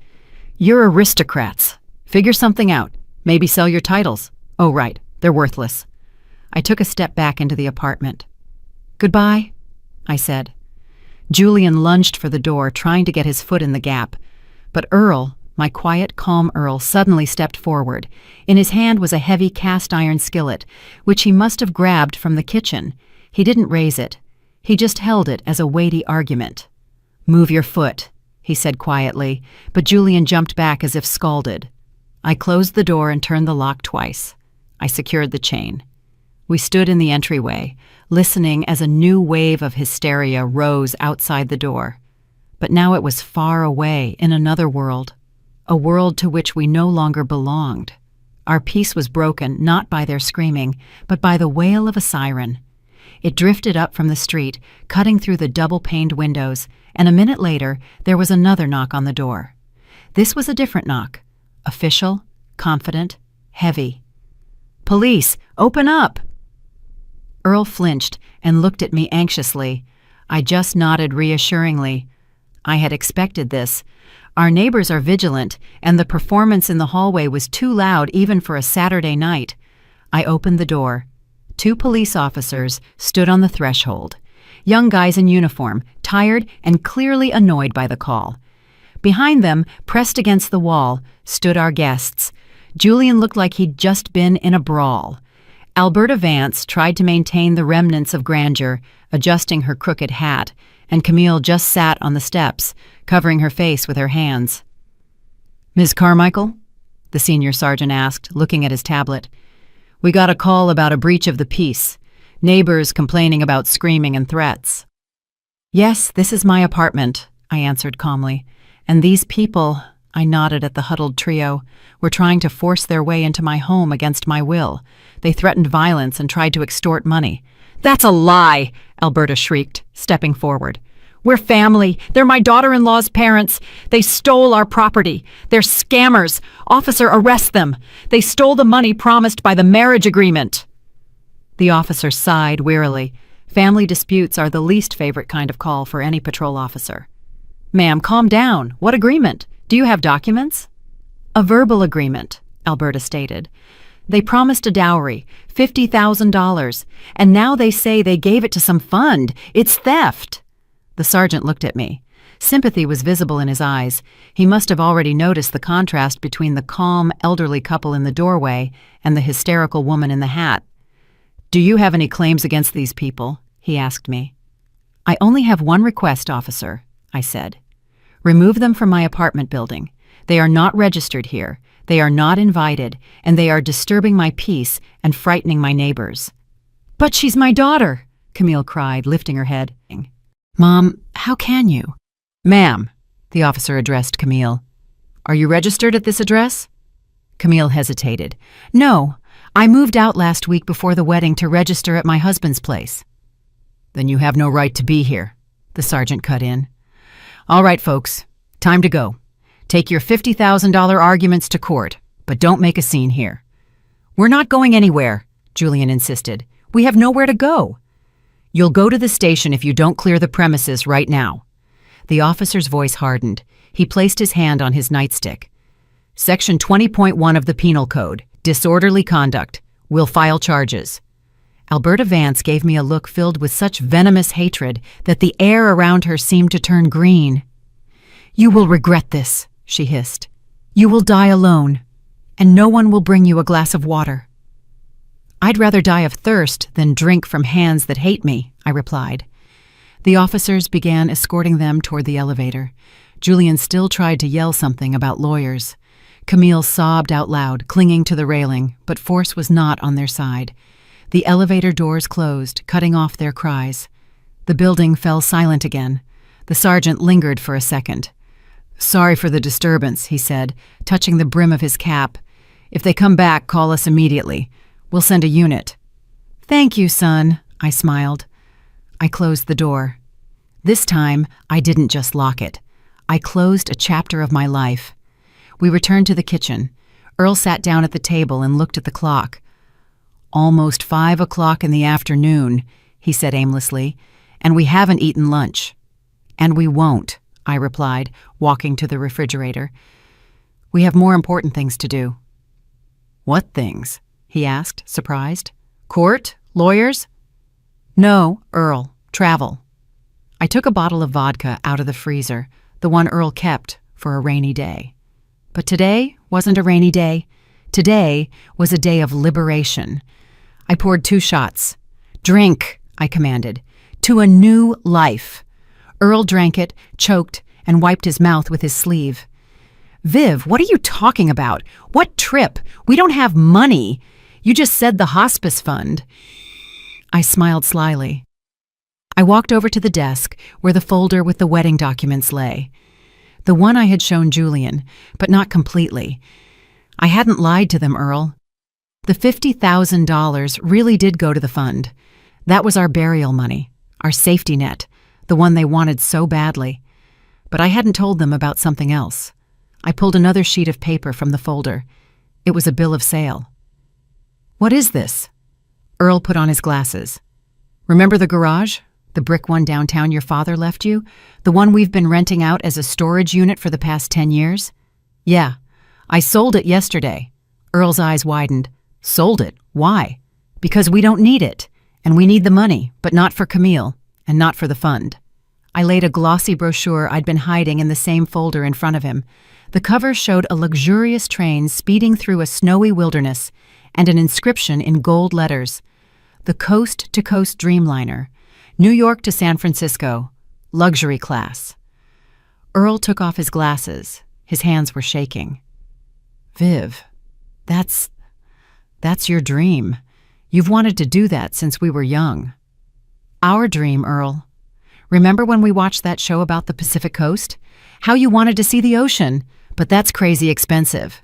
You're aristocrats. Figure something out. Maybe sell your titles. Oh, right. They're worthless. I took a step back into the apartment. Goodbye, I said. Julian lunged for the door, trying to get his foot in the gap. But Earl, my quiet, calm Earl, suddenly stepped forward. In his hand was a heavy cast-iron skillet, which he must have grabbed from the kitchen. He didn't raise it. He just held it as a weighty argument. Move your foot, he said quietly, but Julian jumped back as if scalded. I closed the door and turned the lock twice. I secured the chain. We stood in the entryway, listening as a new wave of hysteria rose outside the door. But now it was far away, in another world, a world to which we no longer belonged. Our peace was broken not by their screaming, but by the wail of a siren. It drifted up from the street, cutting through the double-paned windows, and a minute later there was another knock on the door. This was a different knock, official, confident, heavy. Police, open up! Earl flinched and looked at me anxiously. I just nodded reassuringly. I had expected this. Our neighbors are vigilant, and the performance in the hallway was too loud even for a Saturday night. I opened the door. 2 police officers stood on the threshold. Young guys in uniform, tired and clearly annoyed by the call. Behind them, pressed against the wall, stood our guests. Julian looked like he'd just been in a brawl. Alberta Vance tried to maintain the remnants of grandeur, adjusting her crooked hat, and Camille just sat on the steps, covering her face with her hands. Ms. Carmichael? The senior sergeant asked, looking at his tablet. We got a call about a breach of the peace. Neighbors complaining about screaming and threats. Yes, this is my apartment, I answered calmly. And these people, I nodded at the huddled trio, were trying to force their way into my home against my will. They threatened violence and tried to extort money. That's a lie, Alberta shrieked, stepping forward. We're family. They're my daughter-in-law's parents. They stole our property. They're scammers. Officer, arrest them. They stole the money promised by the marriage agreement. The officer sighed wearily. Family disputes are the least favorite kind of call for any patrol officer. Ma'am, calm down. What agreement? Do you have documents? A verbal agreement, Alberta stated. They promised a dowry, $50,000, and now they say they gave it to some fund. It's theft. The sergeant looked at me. Sympathy was visible in his eyes. He must have already noticed the contrast between the calm, elderly couple in the doorway and the hysterical woman in the hat. Do you have any claims against these people? He asked me. I only have one request, officer, I said. Remove them from my apartment building. They are not registered here. They are not invited, and they are disturbing my peace and frightening my neighbors." "But she's my daughter," Camille cried, lifting her head. "Mom, how can you?" "Ma'am," the officer addressed Camille. "Are you registered at this address?" Camille hesitated. "No, I moved out last week before the wedding to register at my husband's place." "Then you have no right to be here," the sergeant cut in. "All right, folks, time to go. Take your $50,000 arguments to court, but don't make a scene here." "We're not going anywhere," Julian insisted. "We have nowhere to go." "You'll go to the station if you don't clear the premises right now." The officer's voice hardened. He placed his hand on his nightstick. "Section 20.1 of the Penal Code, disorderly conduct. We'll file charges." Alberta Vance gave me a look filled with such venomous hatred that the air around her seemed to turn green. "You will regret this," she hissed. "You will die alone, and no one will bring you a glass of water." "I'd rather die of thirst than drink from hands that hate me," I replied. The officers began escorting them toward the elevator. Julian still tried to yell something about lawyers. Camille sobbed out loud, clinging to the railing, but force was not on their side. The elevator doors closed, cutting off their cries. The building fell silent again. The sergeant lingered for a second. "Sorry for the disturbance," he said, touching the brim of his cap. "If they come back, call us immediately. We'll send a unit." "Thank you, son," I smiled. I closed the door. This time, I didn't just lock it. I closed a chapter of my life. We returned to the kitchen. Earl sat down at the table and looked at the clock. "Almost 5 o'clock in the afternoon," he said aimlessly, "and we haven't eaten lunch." "And we won't," I replied, walking to the refrigerator. "We have more important things to do." "What things?" he asked, surprised. "Court? Lawyers?" "No, Earl. Travel." I took a bottle of vodka out of the freezer, the one Earl kept for a rainy day. But today wasn't a rainy day. Today was a day of liberation. I poured 2 shots. "Drink," I commanded, "to a new life." Earl drank it, choked, and wiped his mouth with his sleeve. "Viv, what are you talking about? What trip? We don't have money. You just said the hospice fund." I smiled slyly. I walked over to the desk where the folder with the wedding documents lay. The one I had shown Julian, but not completely. I hadn't lied to them, Earl. The $50,000 really did go to the fund. That was our burial money, our safety net, the one they wanted so badly. But I hadn't told them about something else. I pulled another sheet of paper from the folder. It was a bill of sale. "What is this?" Earl put on his glasses. "Remember the garage? The brick one downtown your father left you? The one we've been renting out as a storage unit for the past 10 years? Yeah. I sold it yesterday." Earl's eyes widened. "Sold it? Why?" "Because we don't need it. And we need the money, but not for Camille, and not for the fund." I laid a glossy brochure I'd been hiding in the same folder in front of him. The cover showed a luxurious train speeding through a snowy wilderness and an inscription in gold letters. "The Coast to Coast Dreamliner, New York to San Francisco, luxury class." Earl took off his glasses. His hands were shaking. "Viv, that's your dream. You've wanted to do that since we were young." "Our dream, Earl. Remember when we watched that show about the Pacific Coast? How you wanted to see the ocean, but that's crazy expensive."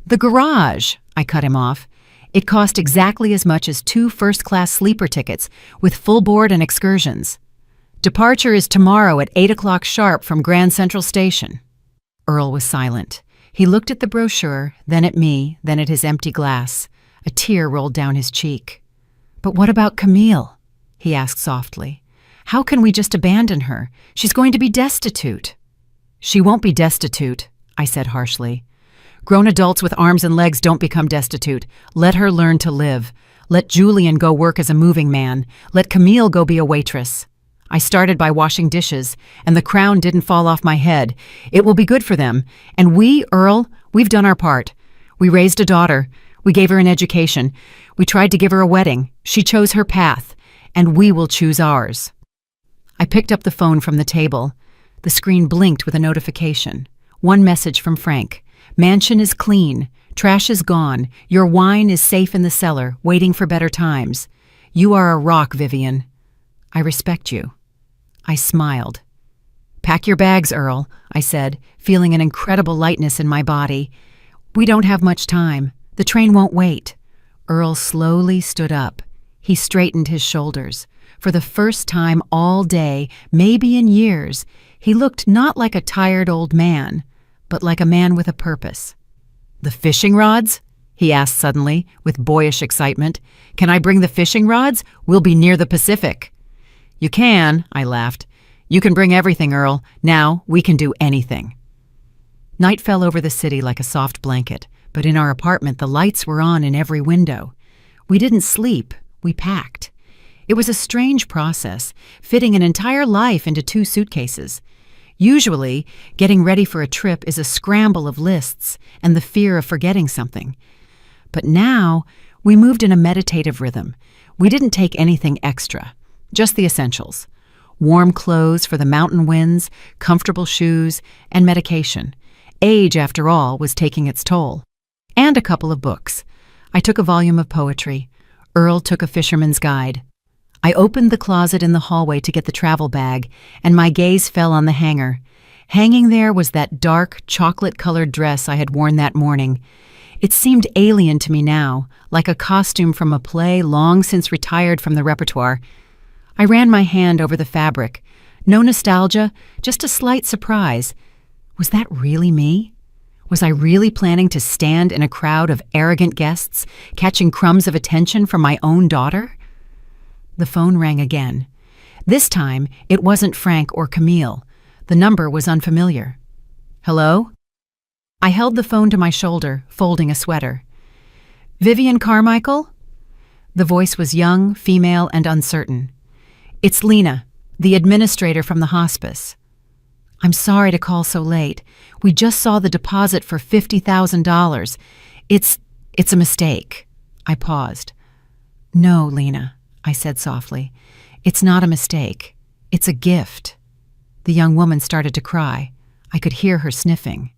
"The garage," I cut him off. "It cost exactly as much as 2 first-class sleeper tickets with full board and excursions. Departure is tomorrow at 8 o'clock sharp from Grand Central Station." Earl was silent. He looked at the brochure, then at me, then at his empty glass. A tear rolled down his cheek. "But what about Camille?" he asked softly. "How can we just abandon her? She's going to be destitute." "She won't be destitute," I said harshly. "Grown adults with arms and legs don't become destitute. Let her learn to live. Let Julian go work as a moving man. Let Camille go be a waitress. I started by washing dishes, and the crown didn't fall off my head. It will be good for them. And we, Earl, we've done our part. We raised a daughter. We gave her an education. We tried to give her a wedding. She chose her path, and we will choose ours." I picked up the phone from the table. The screen blinked with a notification. One message from Frank. Mansion is clean. Trash is gone. Your wine is safe in the cellar, waiting for better times. You are a rock, Vivian. I respect you. I smiled. Pack your bags, Earl, I said, feeling an incredible lightness in my body. We don't have much time. The train won't wait. Earl slowly stood up. He straightened his shoulders. For the first time all day, maybe in years, he looked not like a tired old man, but like a man with a purpose. The fishing rods? He asked suddenly, with boyish excitement. Can I bring the fishing rods? We'll be near the Pacific. You can, I laughed. You can bring everything, Earl. Now we can do anything. Night fell over the city like a soft blanket, but in our apartment the lights were on in every window. We didn't sleep, we packed. It was a strange process, fitting an entire life into 2 suitcases. Usually, getting ready for a trip is a scramble of lists and the fear of forgetting something. But now, we moved in a meditative rhythm. We didn't take anything extra, just the essentials. Warm clothes for the mountain winds, comfortable shoes, and medication. Age, after all, was taking its toll. And a couple of books. I took a volume of poetry. Earl took a fisherman's guide. I opened the closet in the hallway to get the travel bag, and my gaze fell on the hanger. Hanging there was that dark, chocolate-colored dress I had worn that morning. It seemed alien to me now, like a costume from a play long since retired from the repertoire. I ran my hand over the fabric. No nostalgia, just a slight surprise. Was that really me? Was I really planning to stand in a crowd of arrogant guests, catching crumbs of attention from my own daughter? The phone rang again. This time, it wasn't Frank or Camille. The number was unfamiliar. Hello? I held the phone to my shoulder, folding a sweater. Vivian Carmichael? The voice was young, female, and uncertain. It's Lena, the administrator from the hospice. I'm sorry to call so late. We just saw the deposit for $50,000. It's a mistake. I paused. No, Lena, I said softly. It's not a mistake. It's a gift. The young woman started to cry. I could hear her sniffing.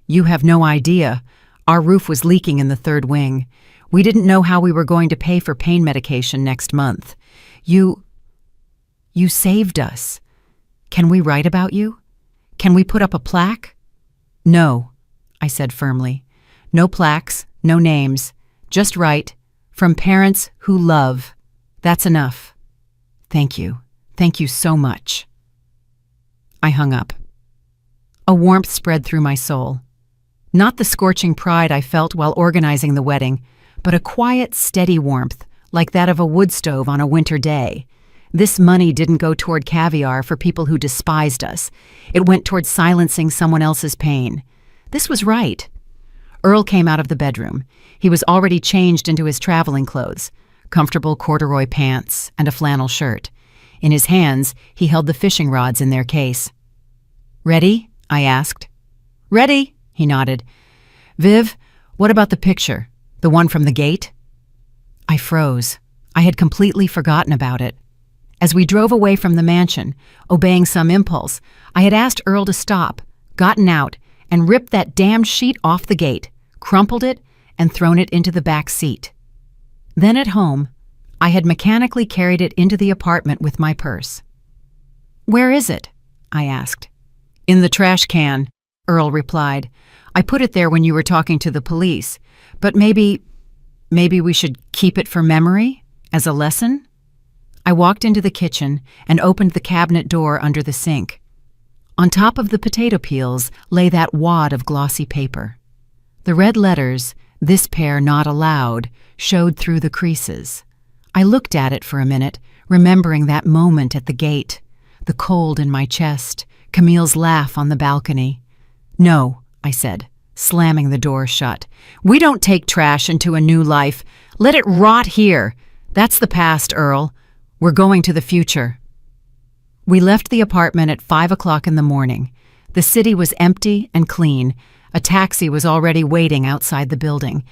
You have no idea. Our roof was leaking in the 3rd wing. We didn't know how we were going to pay for pain medication next month. You saved us. Can we write about you? Can we put up a plaque? No, I said firmly. No plaques, no names. Just write, from parents who love. That's enough. Thank you. Thank you so much. I hung up. A warmth spread through my soul. Not the scorching pride I felt while organizing the wedding, but a quiet, steady warmth, like that of a wood stove on a winter day. This money didn't go toward caviar for people who despised us. It went toward silencing someone else's pain. This was right. Earl came out of the bedroom. He was already changed into his traveling clothes, comfortable corduroy pants and a flannel shirt. In his hands, he held the fishing rods in their case. Ready? I asked. Ready, he nodded. Viv, what about the picture? The one from the gate? I froze. I had completely forgotten about it. As we drove away from the mansion, obeying some impulse, I had asked Earl to stop, gotten out, and ripped that damned sheet off the gate, crumpled it, and thrown it into the back seat. Then at home, I had mechanically carried it into the apartment with my purse. Where is it? I asked. In the trash can, Earl replied. I put it there when you were talking to the police, but maybe we should keep it for memory, as a lesson? I walked into the kitchen and opened the cabinet door under the sink. On top of the potato peels lay that wad of glossy paper. The red letters, "This pair not allowed," showed through the creases. I looked at it for a minute, remembering that moment at the gate, the cold in my chest, Camille's laugh on the balcony. No, I said, slamming the door shut. We don't take trash into a new life. Let it rot here. That's the past, Earl. We're going to the future. We left the apartment at 5 o'clock in the morning. The city was empty and clean. A taxi was already waiting outside the building.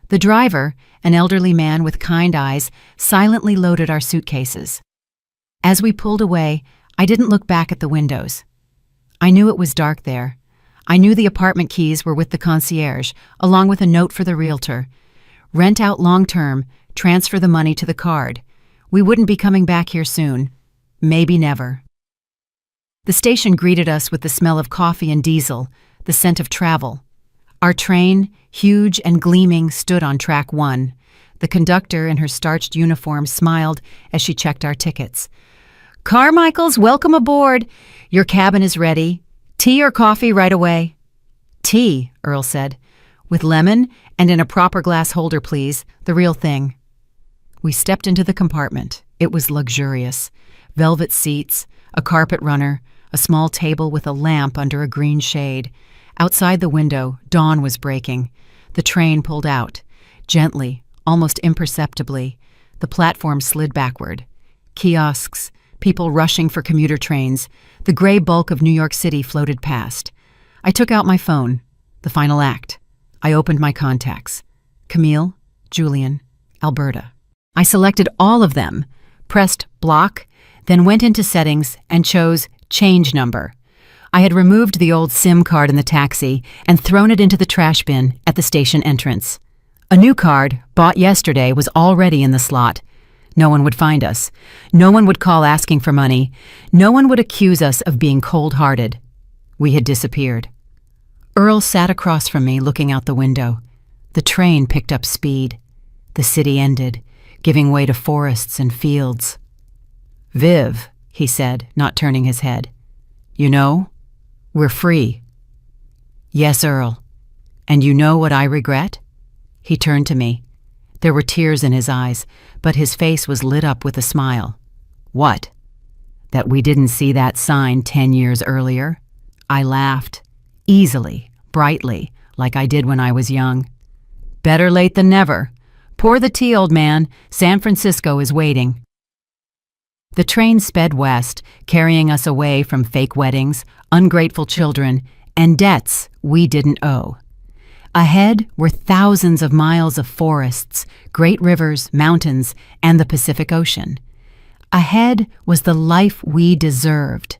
The driver, an elderly man with kind eyes, silently loaded our suitcases. As we pulled away, I didn't look back at the windows. I knew it was dark there. I knew the apartment keys were with the concierge, along with a note for the realtor. Rent out long-term, transfer the money to the card. We wouldn't be coming back here soon. Maybe never. The station greeted us with the smell of coffee and diesel, the scent of travel. Our train, huge and gleaming, stood on track 1. The conductor in her starched uniform smiled as she checked our tickets. "Carmichael's, welcome aboard. Your cabin is ready. Tea or coffee right away?" "Tea," Earl said. "With lemon and in a proper glass holder, please. The real thing." We stepped into the compartment. It was luxurious. Velvet seats, a carpet runner, a small table with a lamp under a green shade. Outside the window, dawn was breaking. The train pulled out. Gently, almost imperceptibly, the platform slid backward. Kiosks, people rushing for commuter trains, the gray bulk of New York City floated past. I took out my phone. The final act. I opened my contacts. Camille, Julian, Alberta. I selected all of them, pressed block, then went into settings and chose change number. I had removed the old SIM card in the taxi and thrown it into the trash bin at the station entrance. A new card, bought yesterday, was already in the slot. No one would find us. No one would call asking for money. No one would accuse us of being cold-hearted. We had disappeared. Earl sat across from me, looking out the window. The train picked up speed. The city ended, giving way to forests and fields. "Viv," he said, not turning his head. "You know, we're free." "Yes, Earl. And you know what I regret?" He turned to me. There were tears in his eyes, but his face was lit up with a smile. "What?" "That we didn't see that sign 10 years earlier." I laughed, easily, brightly, like I did when I was young. "Better late than never. Pour the tea, old man. San Francisco is waiting." The train sped west, carrying us away from fake weddings, ungrateful children, and debts we didn't owe. Ahead were thousands of miles of forests, great rivers, mountains, and the Pacific Ocean. Ahead was the life we deserved.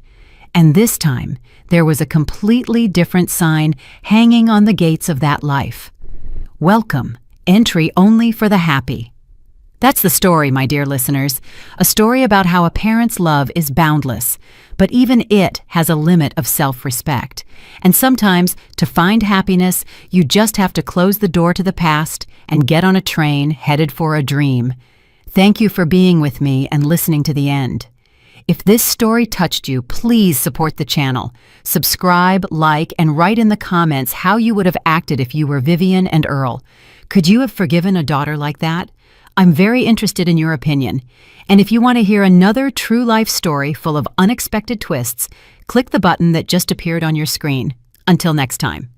And this time, there was a completely different sign hanging on the gates of that life. "Welcome, entry only for the happy." That's the story, my dear listeners. A story about how a parent's love is boundless, but even it has a limit of self-respect. And sometimes, to find happiness, you just have to close the door to the past and get on a train headed for a dream. Thank you for being with me and listening to the end. If this story touched you, please support the channel. Subscribe, like, and write in the comments how you would have acted if you were Vivian and Earl. Could you have forgiven a daughter like that? I'm very interested in your opinion. And if you want to hear another true life story full of unexpected twists, click the button that just appeared on your screen. Until next time.